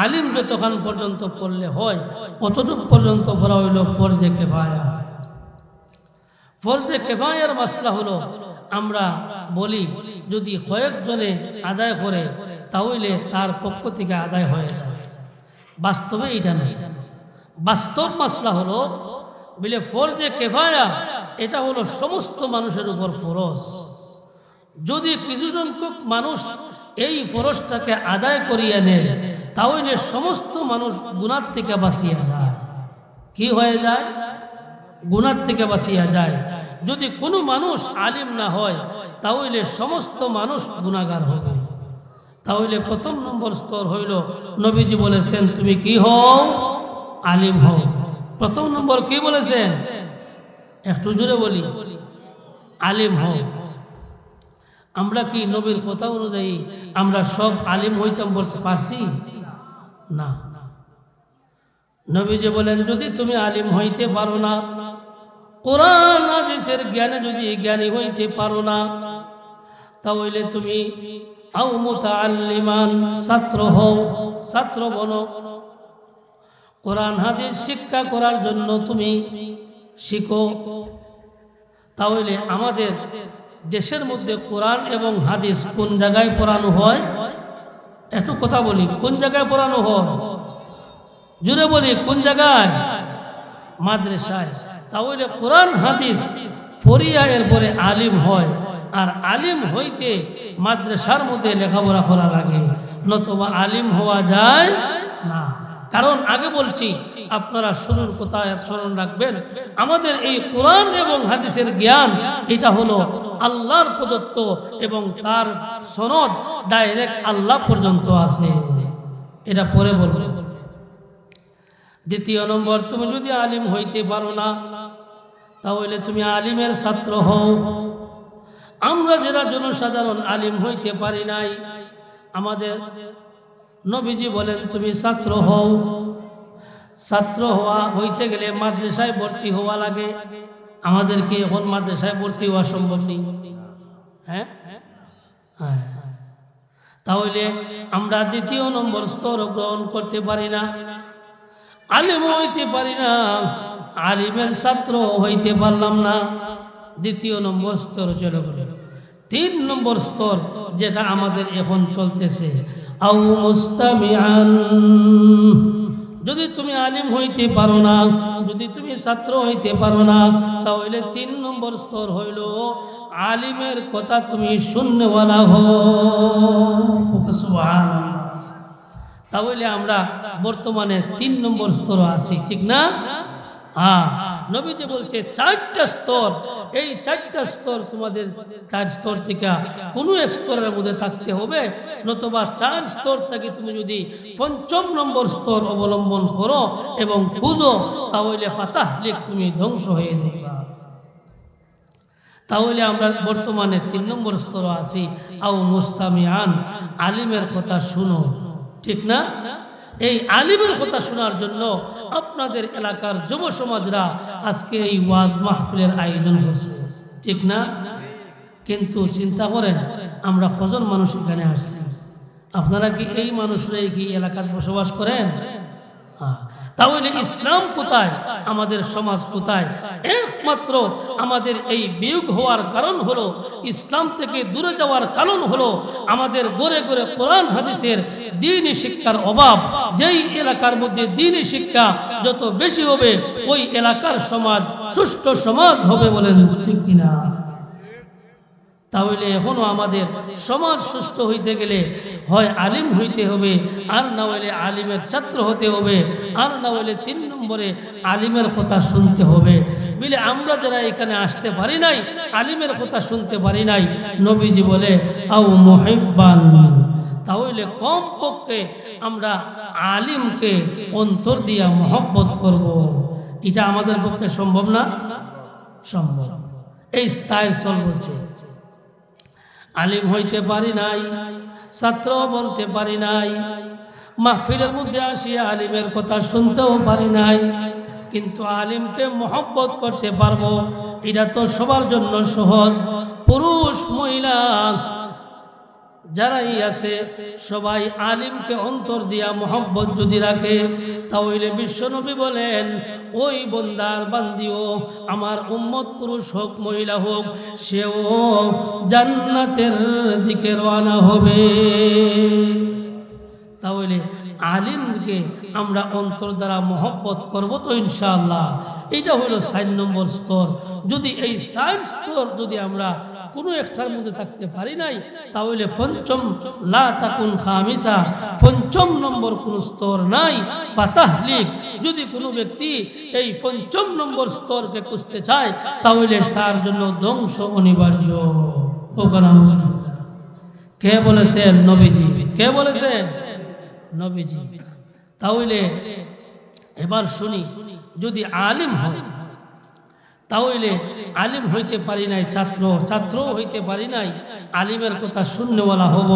আলিম যতক্ষণ পর্যন্ত পড়লে হয় অতটুকু পর্যন্ত পড়া হইল ফরজে কিফায়া। ফরজে কিফায়ার মাসলা হলো আমরা বলি যদি কয়েকজনে আদায় করে তাহলে তার পক্ষ থেকে আদায় হয়ে যায়। বাস্তবে এটা নয়। বাস্তব মাসলা হলো বলে ফরজে কিফায়া এটা হলো সমস্ত মানুষের উপর ফরজ। যদি কিছু সংখ্যক মানুষ এই ফরজটাকে আদায় করিয়ে নেয় তাহলে সমস্ত মানুষ গুনাহ থেকে বাঁচিয়া যায়। কি হয়ে যায়? গুনাহ থেকে বাঁচিয়া যায়। যদি কোনো মানুষ আলিম না হয় তাহলে সমস্ত মানুষ গুনাহগার হবে। তাহলে প্রথম নম্বর স্তর হইল নবীজি বলেছেন তুমি কি হও? আলিম হও। প্রথম নম্বর কি বলেছেন? একটু জোরে বলি, আলিম হও। আমরা কি নবীর কথা অনুযায়ী আমরা সব আলিম হইতাম বলতে পারছি? না। নবীজি বলেন যদি তুমি আলিম হইতে পারো না, কোরআন হাদিসের জ্ঞানে যদি জ্ঞানী হইতে পারো না, তাহলে তুমি আও মুতাআল্লিমান ছাত্র হও, ছাত্র বনো। কোরআন হাদিস শিক্ষা করার জন্য তুমি শিখো। তাহলে আমাদের দেশের মধ্যে কোরআন এবং হাদিস কোন জায়গায় পড়ানো হয়? একটু কথা বলি, কোন জায়গায় পড়ানো হয়? জুড়ে বলি, কোন জায়গায়? মাদ্রাসায়। তাহলে কোরআন হাদিস পড়িয়া এরপরে আলিম হয়। আর আলিম হইতে মাদ্রাসার মধ্যে লেখাপড়া করা লাগে, নতুবা আলিম হওয়া যায় না। কারণ আগে বলছি, আপনারা শুরুর কথা স্মরণ রাখবেন, আমাদের এই কোরআন এবং হাদিসের জ্ঞান এটা হলো আল্লাহর প্রদত্ত এবং তার সনদ ডাইরেক্ট আল্লাহ পর্যন্ত আছে। এটা পরে বলবো। দ্বিতীয় নম্বর, তুমি যদি আলিম হইতে পারো না তাহলে তুমি আলিমের ছাত্র হও। আমরা যারা জনসাধারণ আলিম হইতে পারি নাই, আমাদের নবীজি বলেন তুমি ছাত্র হও। ছাত্র হইতে গেলে মাদ্রাসায় ভর্তি হওয়া লাগে। আমাদের কি এখন মাদ্রাসায় ভর্তি হওয়া সম্ভব নেই? হ্যাঁ, তাহলে আমরা দ্বিতীয় নম্বর স্তর গ্রহণ করতে পারি না, আলিম হইতে পারি না, আলিমের ছাত্র হইতে পারলাম না। দ্বিতীয় নম্বর স্তর চলে গেল। 3 নম্বর স্তর যেটা আমাদের এখন চলতেছে, আও মুস্তামিআন। যদি তুমি আলিম হইতে পারো না, যদি তুমি ছাত্র হইতে পারো না, তাহলে 3 নম্বর স্তর হইল আলিমের কথা তুমি শুননেওয়ালা হও। সুবহানাল্লাহ। তাহলে আমরা বর্তমানে 3 নম্বর স্তর আছি, ঠিক না? হ্যাঁ, নবীজি বলছে 4টা স্তর। এই 4টা স্তর তোমাদের 4 স্তর থেকে কোনো এক স্তরের মধ্যে থাকতে হবে, নতুবা 4 স্তর থেকে তুমি যদি 5ম নম্বর স্তর অবলম্বন করো এবং খুঁজো, তাহলে ফাতাহলিক তুমি ধ্বংস হয়ে যাবে। তাহলে আমরা বর্তমানে 3 নম্বর স্তর আছি, আও মুস্তামিআন, আলিমের কথা শুনো, ঠিক না? এই আলিমের কথা শোনার জন্য আপনাদের এলাকার যুব সমাজরা আজকে এই ওয়াজ মাহফিলের আয়োজন করছে, ঠিক না? কিন্তু চিন্তা করেন, আমরা কজন মানুষ এখানে আসছি? আপনারা কি এই মানুষরাই কি এলাকায় বসবাস করেন? তাহলে ইসলাম কোথায়? আমাদের সমাজ কোথায়? একমাত্র আমাদের এই বিয়োগ হওয়ার কারণ হলো, ইসলাম থেকে দূরে যাওয়ার কারণ হলো আমাদের গড়ে গড়ে কোরআন হাদিসের দ্বীনি শিক্ষার অভাব। যেই এলাকার মধ্যে দ্বীনি শিক্ষা যত বেশি হবে, ওই এলাকার সমাজ সুষ্ঠু সমাজ হবে, বলেন ঠিক কিনা? তাহলে এখনো আমাদের সমাজ সুস্থ হইতে গেলে হয় আলিম হইতে হবে, আর না হইলে আলিমের ছাত্র হতে হবে, আর না হইলে 3 নম্বরে আলিমের কথা শুনতে হবে। বলে আমরা যারা এখানে আসতে পারি নাই, আলিমের কথা শুনতে পারি নাই, নবীজি বলে আও মুহিব্বান, তাহলে কমপক্ষে আমরা আলিমকে অন্তর দিয়া মহব্বত করব। এটা আমাদের পক্ষে সম্ভব না? সম্ভব। এই স্থায়ী চল বলছে, আলিম হইতে পারি নাই, ছাত্র বলতে পারি নাই, মাহফিলের মধ্যে আসিয়া আলিমের কথা শুনতেও পারি নাই, কিন্তু আলিমকে মহব্বত করতে পারবো, এটা তো সবার জন্য সহজ। পুরুষ মহিলা যারাই আছে সবাই আলিমকে অন্তর দিয়া মোহাব্বত যদি রাখে, তাহলে বিশ্বনবী বলেন ওই বন্দার বান্দিও আমার উম্মত পুরুষ হোক মহিলা হোক, সেও জান্নাতের দিকে রওনা হবে। তাহলে আলিমকে আমরা অন্তর দ্বারা মোহব্বত করবো তো ইনশাআল্লাহ। এইটা হলো 4 নম্বর স্তর। যদি এই 4 স্তর যদি আমরা কোনো একটার মধ্যে থাকতে পারি নাই, তাহলে পঞ্চম লা তাকুন খামিসা, পঞ্চম নম্বর কোন স্তর নাই ফাতাহলিক। যদি কোনো ব্যক্তি এই পঞ্চম নম্বর স্তরকে খুঁজতে চায়, তাহলে তার জন্য ধ্বংস অনিবার্য। কে বলেছেন? নবীজি। কে বলেছেন? নবীজি। তাহলে এবার শুনি, যদি আলিম হয়, তাহলে আলিম হইতে পারি নাই ছাত্র হইতে পারি নাই, আলিমের কথা শূন্যওয়ালা হব,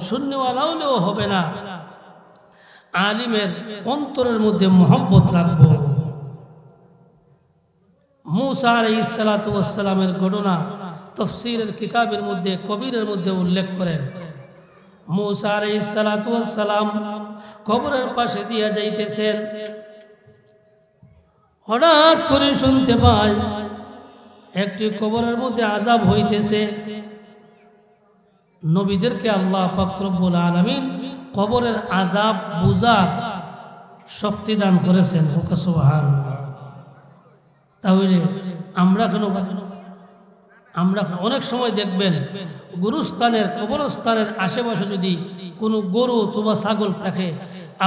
শূন্যওয়ালা হলেও হবে না, আলিমের অন্তরের মধ্যে মোহব্বত রাখবো। মূসা আলাইহিস সালাতু ওয়াস সালামের ঘটনা তাফসীরের কিতাবের মধ্যে কবিরের মধ্যে উল্লেখ করেন। মূসা আলাইহিস সালাতু ওয়াস সালাম কবরের পাশে দিয়া যাইতেছেন, হঠাৎ করে শুনতে পায় একটি কবরের মধ্যে আযাব হইতেছে। নবীদেরকে আল্লাহ পাক রব্বুল আলামিন কবরের আযাব বুঝার শক্তি দান করেছেন। সুবহানাল্লাহ। তাহলে আমরা কেন আমরা অনেক সময় দেখবেন গুরুস্থানের কবরস্থানের আশেপাশে যদি কোনো গরু অথবা ছাগল থাকে,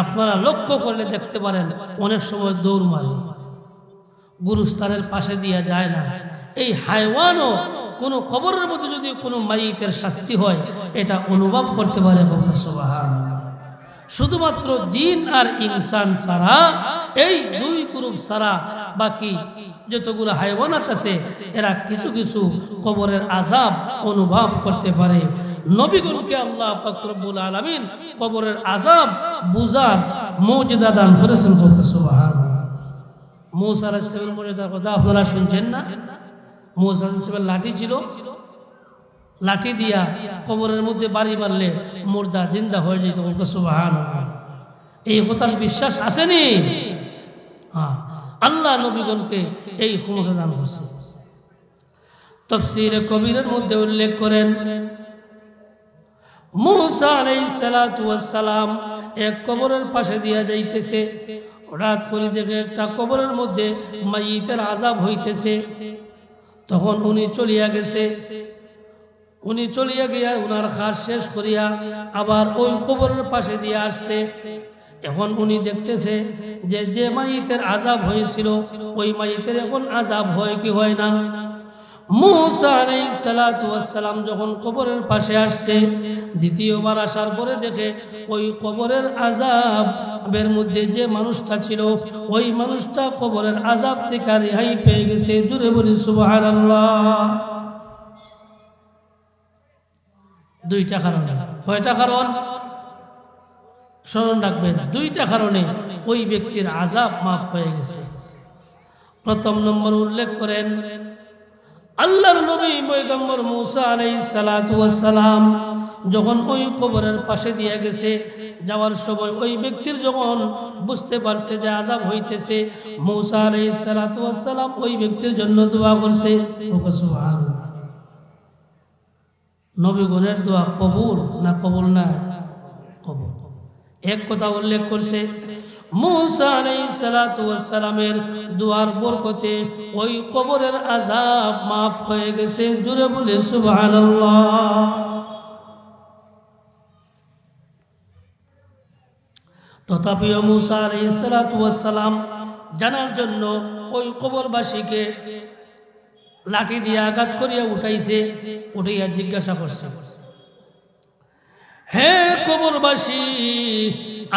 আপনারা লক্ষ্য করলে দেখতে পারেন অনেক সময় দৌড় মারে, গুরুস্থানের পাশে দিয়া যায় না। এই হায়ওয়ানও কোনো কবরের মধ্যে যদি কোনো মাইয়িতের শাস্তি হয়, এটা অনুভব করতে পারে। সুবহানাল্লাহ। শুধুমাত্র জিন আর ইনসান ছাড়া, এই 2 গ্রুপ ছাড়া বাকি যতগুলো হায়ওয়ানাত আছে, এরা কিছু কিছু কবরের আযাব অনুভব করতে পারে। নবীগণকে আল্লাহ পাক রব্বুল আলামিন কবরের আযাব বুঝার মুজিজা দান করেছেন। সুবহানাল্লাহ। মূসা আলাইহিস সালামের মুজিজার কথা আপনারা শুনছেন না? মূসা আলাইহিস সালামের লাঠি ছিল, লাঠি দিয়া কবরের মধ্যে বাড়ি মারলে মুর্দা জিন্দা হয়ে যেত। সুবহানাল্লাহ। এই কথার বিশ্বাস আসেনি? হ্যাঁ, আল্লাহ নবীগণকে এই ক্ষমতা দান করছে। তাফসীরে কবিরের মধ্যে উল্লেখ করেন, মূসা আলাইহিস সালাতু ওয়াস সালাম এক কবরের পাশে দিয়া যাইতেছে, হঠাৎ করে দেখে একটা কবরের মধ্যে মাইয়িতের আযাব হইতেছে। তখন উনি চলিয়া গেছে, উনি চলিয়া গিয়া উনার কাজ শেষ করিয়া আবার ওই কবরের পাশে দিয়ে আসছে। এখন উনি দেখতেছে যে যে মাইয়িতের আযাব হয়েছিল, ওই মাইয়িতের এখন আযাব হয় কি হয় না। মূসা আলাইহিস সালাতু ওয়াস সালাম যখন কবরের পাশে আসছে, দ্বিতীয়বার আসার পরে দেখে ওই কবরের আযাবের মধ্যে যে মানুষটা ছিল, ওই মানুষটা কবরের আযাব থেকে রেহাই পেয়ে গেছে। জোরে বলি সুবহানাল্লাহ। 2টা কারণে। কয়টা কারণ? স্মরণ রাখবেন, 2টা কারণে ওই ব্যক্তির আযাব মাফ হয়ে গেছে। প্রথম নম্বর উল্লেখ করেন, আল্লাহর নবী পয়গম্বর মূসা আলাইহিস সালাতু ওয়াস সালাম যখন ওই কবরের পাশে দিয়ে গেছে, যাওয়ার সময় ওই ব্যক্তির যখন বুঝতে পারছে যে আযাব হইতেছে, মূসা আলাইহিস সালাতু ওয়াস সালাম ওই ব্যক্তির জন্য দোয়া করছে। সুবহানাল্লাহ। নবীগণের দোয়া কবুল না কবুল না? কবুল। এক কথা উল্লেখ করছে, মূসা আলাইহিস সালাতু ওয়াস সালামের দোয়ার বরকতে ওই কবরের আযাব মাফ হয়ে গেছে। জোরে বলে সুবহানাল্লাহ। তথাপিও মূসা আলাইহিস সালাতু ওয়াস সালাম জানার জন্য ওই কবরবাসীকে লাঠি দিয়ে আঘাত করিয়া উঠাইছে, উঠাইয়া জিজ্ঞাসা করছে, হে কবরবাসী,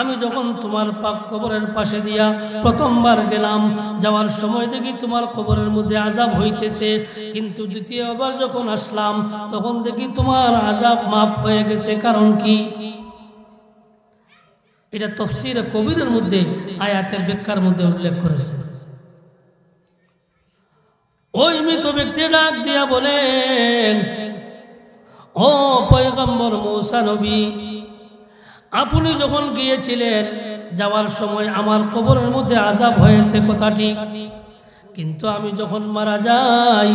আমি যখন তোমার পাক কবরের পাশে দিয়া প্রথমবার গেলাম, যাওয়ার সময় দেখি তোমার কবরের মধ্যে আযাব হইতেছে, কিন্তু দ্বিতীয়বার যখন আসলাম তখন দেখি তোমার আযাব মাফ হয়ে গেছে। কারণ কি? এটা তাফসীরে কবিরের মধ্যে আয়াতের ব্যাখ্যার মধ্যে উল্লেখ করেছে। ওই মৃত ব্যক্তি ডাক দিয়া বলেন, ও পয়গম্বর মূসা নবী, আপনি যখন গিয়েছিলেন যাওয়ার সময় আমার কবরের মধ্যে আযাব হয়েছে কথা ঠিক, কিন্তু আমি যখন মারা যাই,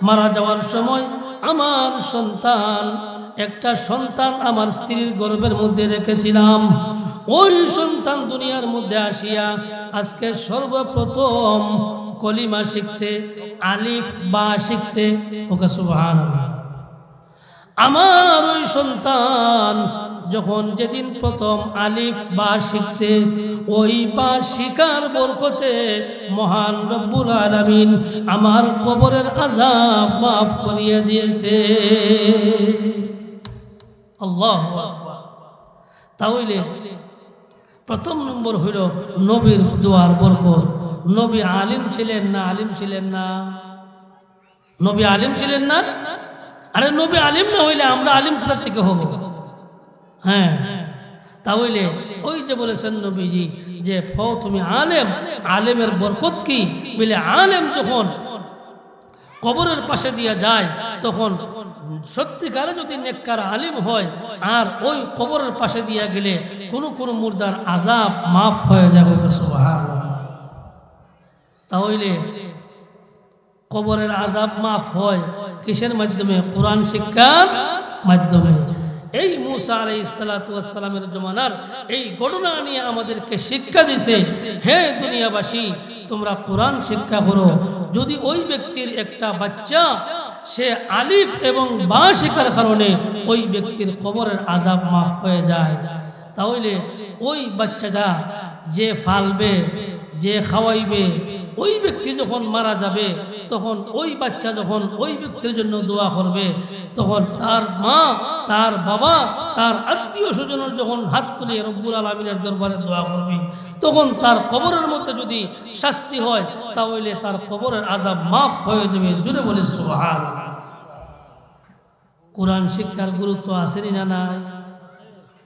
মারা যাওয়ার সময় আমার সন্তান, একটা সন্তান আমার স্ত্রীর গর্ভের মধ্যে রেখেছিলাম, ওই সন্তান দুনিয়ার মধ্যে আসিয়া আজকে সর্বপ্রথম কলিমা শিখছে, আলিফ বা শিখছে। ওকে সুবহানাল্লাহ। আমার ওই সন্তান যখন যেদিন প্রথম আলিফ বা শিখছে, ওই বা শিকার বরকতে মহান রব্বুল আলামিন আমার কবরের আযাব মাফ করিয়ে দিয়েছে। আল্লাহু আকবার। তাহলে প্রথম নম্বর হইল নবীর দোয়ার বরকত। নবী আলিম ছিলেন না? আলিম ছিলেন না? নবী আলিম ছিলেন না? আরে নবী আলিম না হইলে আমরা আলিম কোথা থেকে হব? হ্যাঁ, তাহলে ওই যে বলেছেন নবীজি যে তুমি আলেম, আলেমের বরকত কি? বলে আলেম যখন কবরের পাশে দিয়ে যায় তখন সত্যিকারে যদি নেককার আলিম হয় আর ওই কবরের পাশে দিয়ে গেলে কোনো মুর্দার আযাব মাফ হয়ে যাবে। সুবহানাল্লাহ। তাহলে কবরের আযাব মাফ হয় কিসের মাধ্যমে? কোরআন শিক্ষার মাধ্যমে। এই মূসা আলাইহিস সালাতু ওয়াস সালামের জমানার এই ঘটনা নিয়ে আমাদেরকে শিক্ষা দিছে, হে দুনিয়াবাসী তোমরা কোরআন শিক্ষা করো। যদি ওই ব্যক্তির একটা বাচ্চা সে আলিফ এবং বা শিখার কারণে ওই ব্যক্তির কবরের আযাব মাফ হয়ে যায়, তাহলে ওই বাচ্চাটা যে ফালবে, যে খাওয়াইবে, ওই ব্যক্তি যখন মারা যাবে তখন ওই বাচ্চা যখন ওই ব্যক্তির জন্য দোয়া করবে, তখন তার মা, তার বাবা, তার আত্মীয় স্বজনের যখন হাত তুলে রব্বুল আলামিনের দরবারে দোয়া করবে, তখন তার কবরের মধ্যে যদি শাস্তি হয় তাহলে তার কবরের আযাব মাফ হয়ে যাবে। জুড়ে বলে সুবহানাল্লাহ। কোরআন শিক্ষার গুরুত্ব আসেনি না নাই?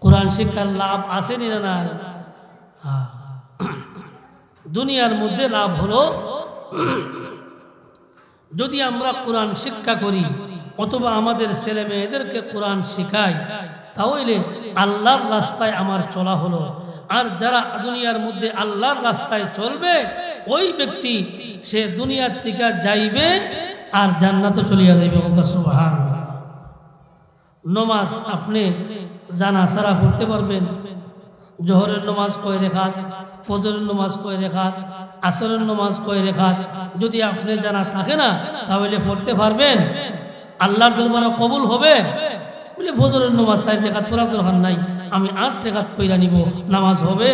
কোরআন শিক্ষার লাভ আসেনি না নাই? হ্যাঁ, দুনিয়ার মধ্যে লাভ হলো যদি আমরা কোরআন শিক্ষা করি অথবা আমাদের ছেলে মেয়েদেরকে কোরআন শিখাই, তাহলে আল্লাহর রাস্তায় আমার চলা হলো। আর যারা দুনিয়ার মধ্যে আল্লাহর রাস্তায় চলবে ওই ব্যক্তি সে দুনিয়ার থেকে যাইবে আর জান্নাতে চলিয়া যাইবে। সুবহানাল্লাহ। নমাজ আপনি জানা সারা পড়তে পারবেন। জোহরের নমাজ কয় রেখাত, ফজরের নমাজ কয় রেখাত, আসরের নমাজ কয় রেখাত, যদি আপনি জানা থাকে না তাহলে পড়তে পারবেন? আল্লাহর দরবারে কবুল হবে? বলে ফজরের নমাজ 4 রেখাত পড়ার দরকার নাই, আমি 8 রেখাত পড়া নিব, নামাজ হবে?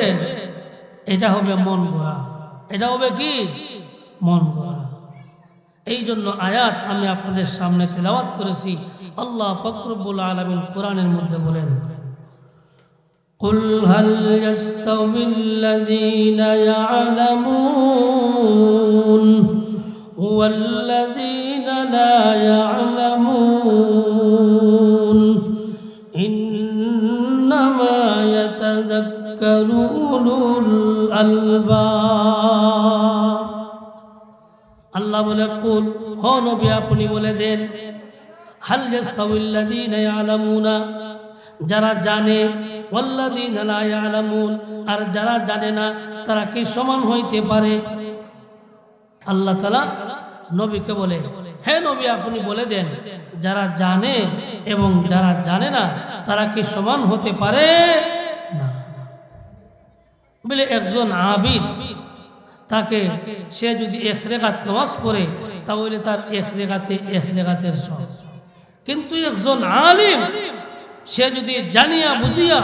এটা হবে মন গড়া। এটা হবে কি? মন গড়া। এই জন্য আয়াত আমি আপনাদের সামনে তেলাওয়াত করেছি। আল্লাহ পাক রব্বুল আলামিন কোরআনের মধ্যে বলেন, কুল হাল ইয়াস্তাউবিল্লাযীনা ইয়া'লামুন ওয়াল্লাযীনা লা ইয়া'লামুন ইন্নামা ইয়াতাযাক্কারু উলুল আলবাব। আল্লাহ বলে, কুল, হে নবী আপনি বলে দেন, হাল ইয়াস্তাউবিল্লাযীনা ইয়া'লামুনা, যারা জানে, ওয়াল্লাযীনা লা ইয়া'লামুন, আর যারা জানে না তারা কি সমান হইতে পারে? আল্লাহ তাআলা নবীকে বলে, হে নবী আপনি বলে দেন, যারা জানে এবং যারা জানে না তারা কি সমান হতে পারে না। বলে একজন আবিদ, তাকে সে যদি 1 রেখাত নামাজ পড়ে তাহলে তার 1 রেখাতের সব। কিন্তু একজন আলিম সে যদি জানিয়া বুঝিয়া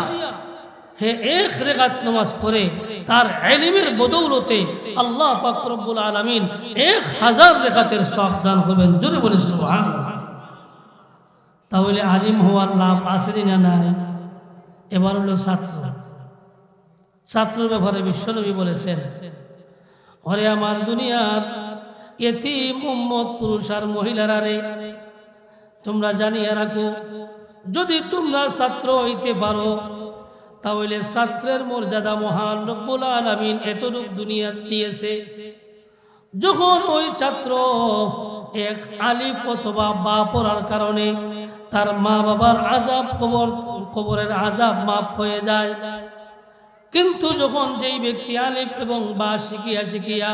হে 1 রেখাত নামাজ পড়ে, তার ইলমের বদৌলতে আল্লাহ পাক রব্বুল আলামিন 1000 রেখাতের সওয়াব দান করবেন। জোরে বলে সুবহানাল্লাহ। তাহলে আলিম হওয়ার লাভ আছে না নাই? এবার হলো ছাত্রের ব্যাপারে বিশ্বনবী বলেছেন, ওরে আমার দুনিয়ার ইতিম উম্মত পুরুষ আর মহিলারা রে, তোমরা জানিয়ে রাখো, যদি তোমরা ছাত্র হইতে পারো তাহলে ছাত্রের মর্যাদা মহান রব্বুল আলামিন এতটুকু দুনিয়া দিয়েছে। যখন ওই ছাত্র 1 আলিফ অথবা বা পড়ার কারণে তার মা বাবার আযাব কবরের আযাব মাফ হয়ে যায়। কিন্তু যখন যেই ব্যক্তি আলিফ এবং বা শিখিয়া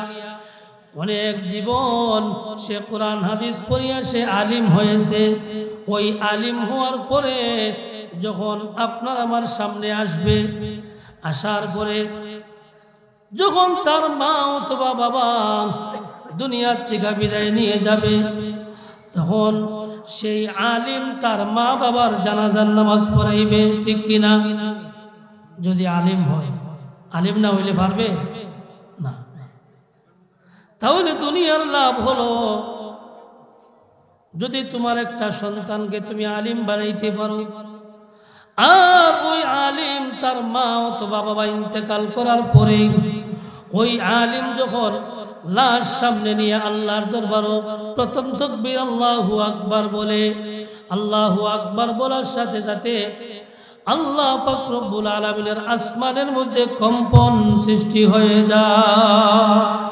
অনেক জীবন সে কোরআন হাদিস পড়িয়া সে আলিম হয়েছে, ওই আলিম হওয়ার পরে যখন আপনার আমার সামনে আসবে, আসার পরে যখন তার মা অথবা বাবা দুনিয়ার থেকে বিদায় নিয়ে যাবে, তখন সেই আলিম তার মা বাবার জানাজার নামাজ পড়াইবে, ঠিক কিনা? যদি আলিম হয়, আলিম না হইলে পারবে না। তাহলে দুনিয়ার লাভ হলো যদি তোমার একটা সন্তানকে তুমি আলিম বানাইতে পারো, আর ওই আলিম তার মা অথবা বাবা ইন্তেকাল করার পরে ওই আলিম যখন লাশ সামনে নিয়ে আল্লাহর দরবারে প্রথম তাকবীর আল্লাহু আকবার বলে, আল্লাহু আকবার বলার সাথে সাথে আল্লাহ পাক রব্বুল আলামিনের আসমানের মধ্যে কম্পন সৃষ্টি হয়ে যায়।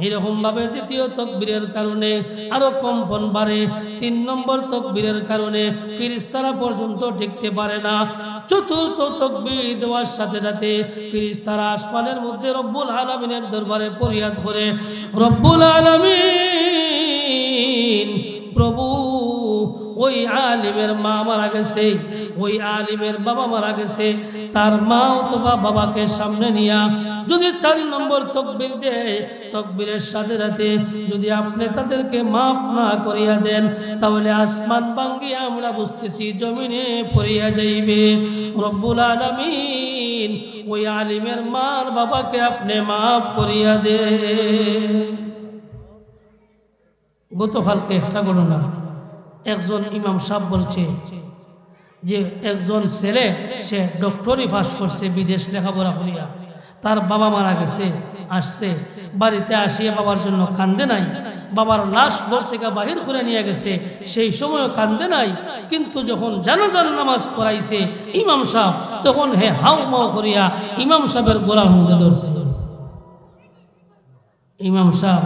এইরকম ভাবে দ্বিতীয় তাকবীরের কারণে আরো কম্পন বাড়ে, 3 নম্বর তাকবীরের কারণে ফেরেশতারা পর্যন্ত দেখতে পারে না। চতুর্থ তাকবীর দেওয়ার সাথে সাথে ফেরেশতারা আসমানের মধ্যে রব্বুল আলামিনের দরবারে ফরিয়াদ করে, রব্বুল আলামিন প্রভু, ওই আলিমের মা মারা গেছে, ওই আলিমের বাবা মারা গেছে, তার মা অথবা বাবাকে সামনে নিয়া যদি 4 নম্বর তাকবীর দেয়, তাকবীরের সাথে সাথে যদি আপনি তাদেরকে মাফ না করিয়া দেন, তাহলে আসমান ভাঙ্গিয়া আমরা বুঝতেছি জমিনে পড়িয়া যাইবে। রব্বুল আলামিন ওই আলিমের মার বাবাকে আপনি মাফ করিয়া দেন। গতকালকে একটা ঘটনা, একজন ইমাম সাহেব বলছে যে একজন ছেলে সে ডক্টরি পাস করছে, বিদেশ লেখাপড়া করিয়া, তার বাবা মারা গেছে, আসছে বাড়িতে আসিয়া বাবার জন্য কান্দে নাই, বাবার লাশ ঘর থেকে বাহির করে নিয়ে গেছে, সেই সময় কান্দে নাই, কিন্তু যখন জানাজার নামাজ পড়াইছে ইমাম সাহেব, তখন হে হাউ মাউ করিয়া ইমাম সাহেবের গলার মধ্যে ধরছে। ইমাম সাহেব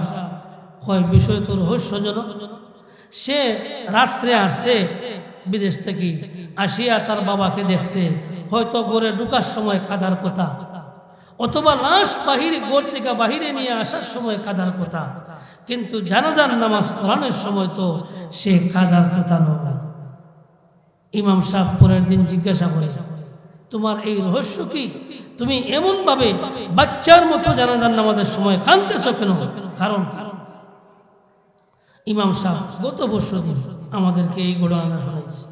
হয় বিষয় তো রহস্যজনক, সে রাত্রে আসছে বিদেশ থেকে, আসিয়া তার বাবাকে দেখছে, হয়তো ঘরে ঢুকার সময় কাদার কথা, অথবা লাশ বাহিরে ঘর থেকে বাহিরে নিয়ে আসার সময় কাদার কথা, কিন্তু জানাজার নামাজ পড়ানোর সময় তো সে কাদার কথা নয়। ইমাম সাহেব পরের দিন জিজ্ঞাসা করে, তোমার এই রহস্য কি? তুমি এমন ভাবে বাচ্চার মতো জানাজার নামাজের সময় কাঁদতেছ কেন? কারণ ইমাম সাহেব গত বছর দিন আমাদেরকে এই ঘটনাটা শোনাইছে।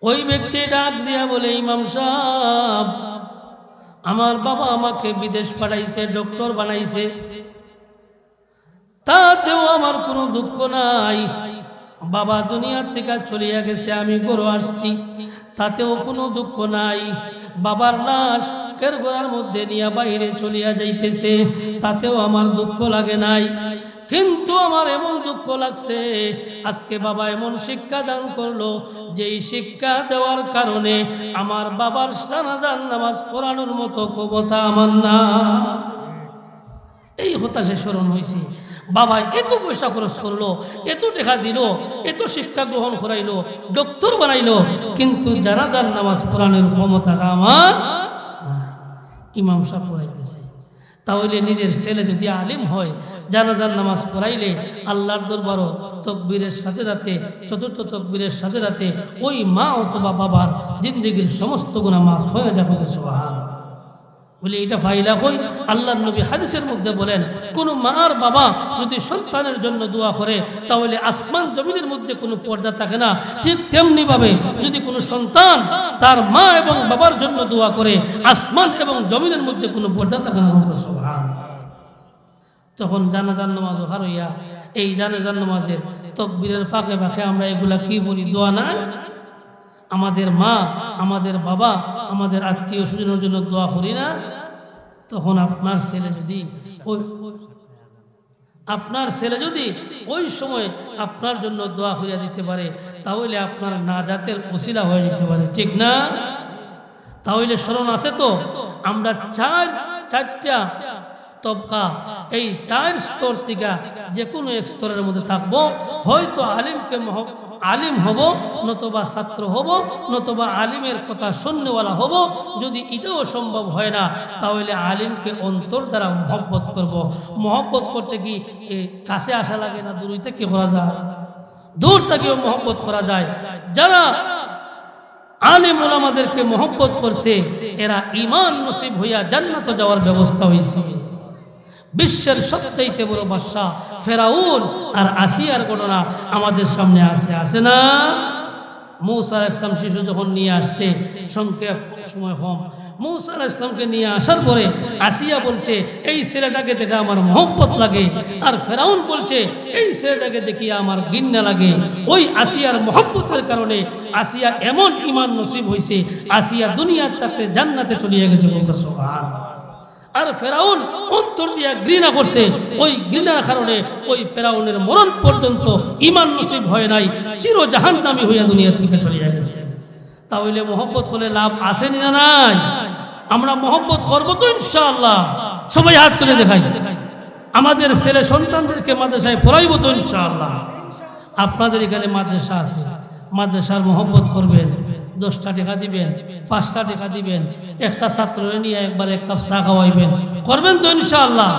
ওই ব্যক্তি ডাক দিয়া বলে, ইমাম সাহেব, আমার বাবা আমাকে বিদেশ পাঠাইছে, ডক্টর বানাইছে, তাতেও আমার কোনো দুঃখ নাই। বাবা দুনিয়ার থেকে চলিয়া গেছে, আমি ঘরে আসছি, তাতেও কোনো দুঃখ নাই। বাবার লাশ কের ঘরের মধ্যে নিয়ে বাইরে চলিয়া যাইতেছে, তাতেও আমার দুঃখ লাগে নাই। কিন্তু আমার এমন দুঃখ লাগছে, আজকে বাবা এমন শিক্ষা দান করলো, যেই শিক্ষা দেওয়ার কারণে আমার বাবার জানাজার নামাজ পড়ানোর মতো ক্ষমতা আমার না। এই হতাশে স্মরণ হয়েছে, বাবা এত পয়সা খরচ করলো, এত টাকা দিল, এত শিক্ষা গ্রহণ করাইলো, ডক্টর বানাইলো, কিন্তু জানাজার নামাজ পড়ানোর ক্ষমতাটা আমার। ইমাম সাহেব পড়াইতেছে, তাহলে নিজের ছেলে যদি আলিম হয়, জানাজার নামাজ পড়াইলে আল্লাহর দরবারও তাকবীরের সাথে সাথে, চতুর্থ তাকবীরের সাথে সাথে ওই মা অথবা বাবার জিন্দেগীর সমস্ত গুনাহ মাফ হয়ে যাবে। সুবহানাল্লাহ। বলে এটা ফাইলা কই? আল্লাহর নবী হাদিসের মধ্যে বলেন, কোন মা আর বাবা যদি সন্তানের জন্য দোয়া করে, তাহলে আসমান জমিনের মধ্যে কোনো পর্দা থাকে না। ঠিক তেমনি ভাবে যদি কোনো সন্তান তার মা এবং বাবার জন্য দোয়া করে, আসমান এবং জমিনের মধ্যে কোনো পর্দা থাকে না। সুবহানাল্লাহ। তখন জানাজার নামাজ ওখার হইয়া, এই জানাজার নামাজের তাকবীরের ফাঁকে ফাঁকে আমরা এগুলা কি বলি? দোয়া না? আমাদের মা, আমাদের বাবা, আমাদের আত্মীয় স্বজনের জন্য দোয়া করি না? তখন আপনার ছেলে যদি ওই সময় আপনার জন্য দোয়া করিয়া দিতে পারে, তাহলে আপনার নাজাতের ওসিলা হয়ে যেতে পারে, ঠিক না? তাহলে স্মরণ আছে তো, আমরা তবকা, এই 4 স্তর থেকে যে কোনো এক স্তরের মধ্যে থাকবো। হয়তো আলিম হব, নতুবা ছাত্র হব, নতুবা আলিমের কথা শুননেওয়ালা হব। যদি এটাও সম্ভব হয় না, তাহলে আলিমকে অন্তর দ্বারা মহব্বত করব। মহব্বত করতে কি কাছে আসা লাগে না? দূর থেকে করা যায়, দূর থেকেও মহব্বত করা যায়। যারা আলেম ওলামাদেরকে মহব্বত করছে, এরা ঈমান নসিব হইয়া জান্নাতে যাওয়ার ব্যবস্থা হয়েছে। বিশ্বের সবচাইতে বড় বাদশা ফেরাউন আর আসিয়ার ঘটনা আমাদের সামনে আছে না? মূসা আলাইহিস সালাম শিশু যখন নিয়ে আসছে, সংক্ষেপ সময় কম, মূসা আলাইহিস সালামকে নিয়ে আসার পরে আসিয়া বলছে, এই ছেলেটাকে দেখে আমার মহব্বত লাগে। আর ফেরাউন বলছে, এই ছেলেটাকে দেখিয়ে আমার ঘৃণা লাগে। ওই আসিয়ার মহব্বতের কারণে আসিয়া এমন ঈমান নসিব হয়েছে, আসিয়া দুনিয়ার থাকতে জান্নাতে চলে গেছে। সুবহানাল্লাহ। আর ফেরাউন অন্তর দিয়া ঘৃণা করছে, ওই ঘৃণার কারণে ওই ফেরাউনের মরণ পর্যন্ত ঈমান নসিব হয় নাই, চির জাহান্নামী হইয়া দুনিয়া থেকে চলে গেছে। তাহলে মহব্বত হলে লাভ আছে না নাই? আমরা মহব্বত করবো তো ইনশাআল্লাহ। সবাই হাত তুলে দেখাই। আমাদের ছেলে সন্তানদেরকে মাদ্রাসায় পড়াইবো তো ইনশাআল্লাহ। আপনাদের এখানে মাদ্রাসা আছে, মাদ্রাসার মহব্বত করবেন। 10টা টাকা দিবেন, 5টা টাকা দিবেন, একটা ছাত্র নিয়ে একবার 1 কাপ চা খাওয়াইবেন, করবেন তো ইনশাআল্লাহ।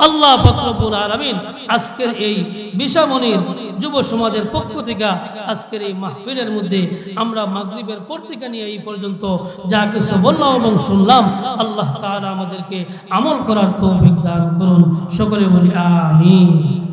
আল্লাহ পাক রব্বুল আলামিন আজকের এই বিশামনির যুব সমাজের পক্ষ থেকে আজকের এই মাহফিলের মধ্যে আমরা মাগরিবের পর থেকে নিয়ে এই পর্যন্ত যা কিছু বললাম এবং শুনলাম, আল্লাহ তাআলা আমাদেরকে আমল করার তৌফিক দান করুন। সকলে বলি আমিন।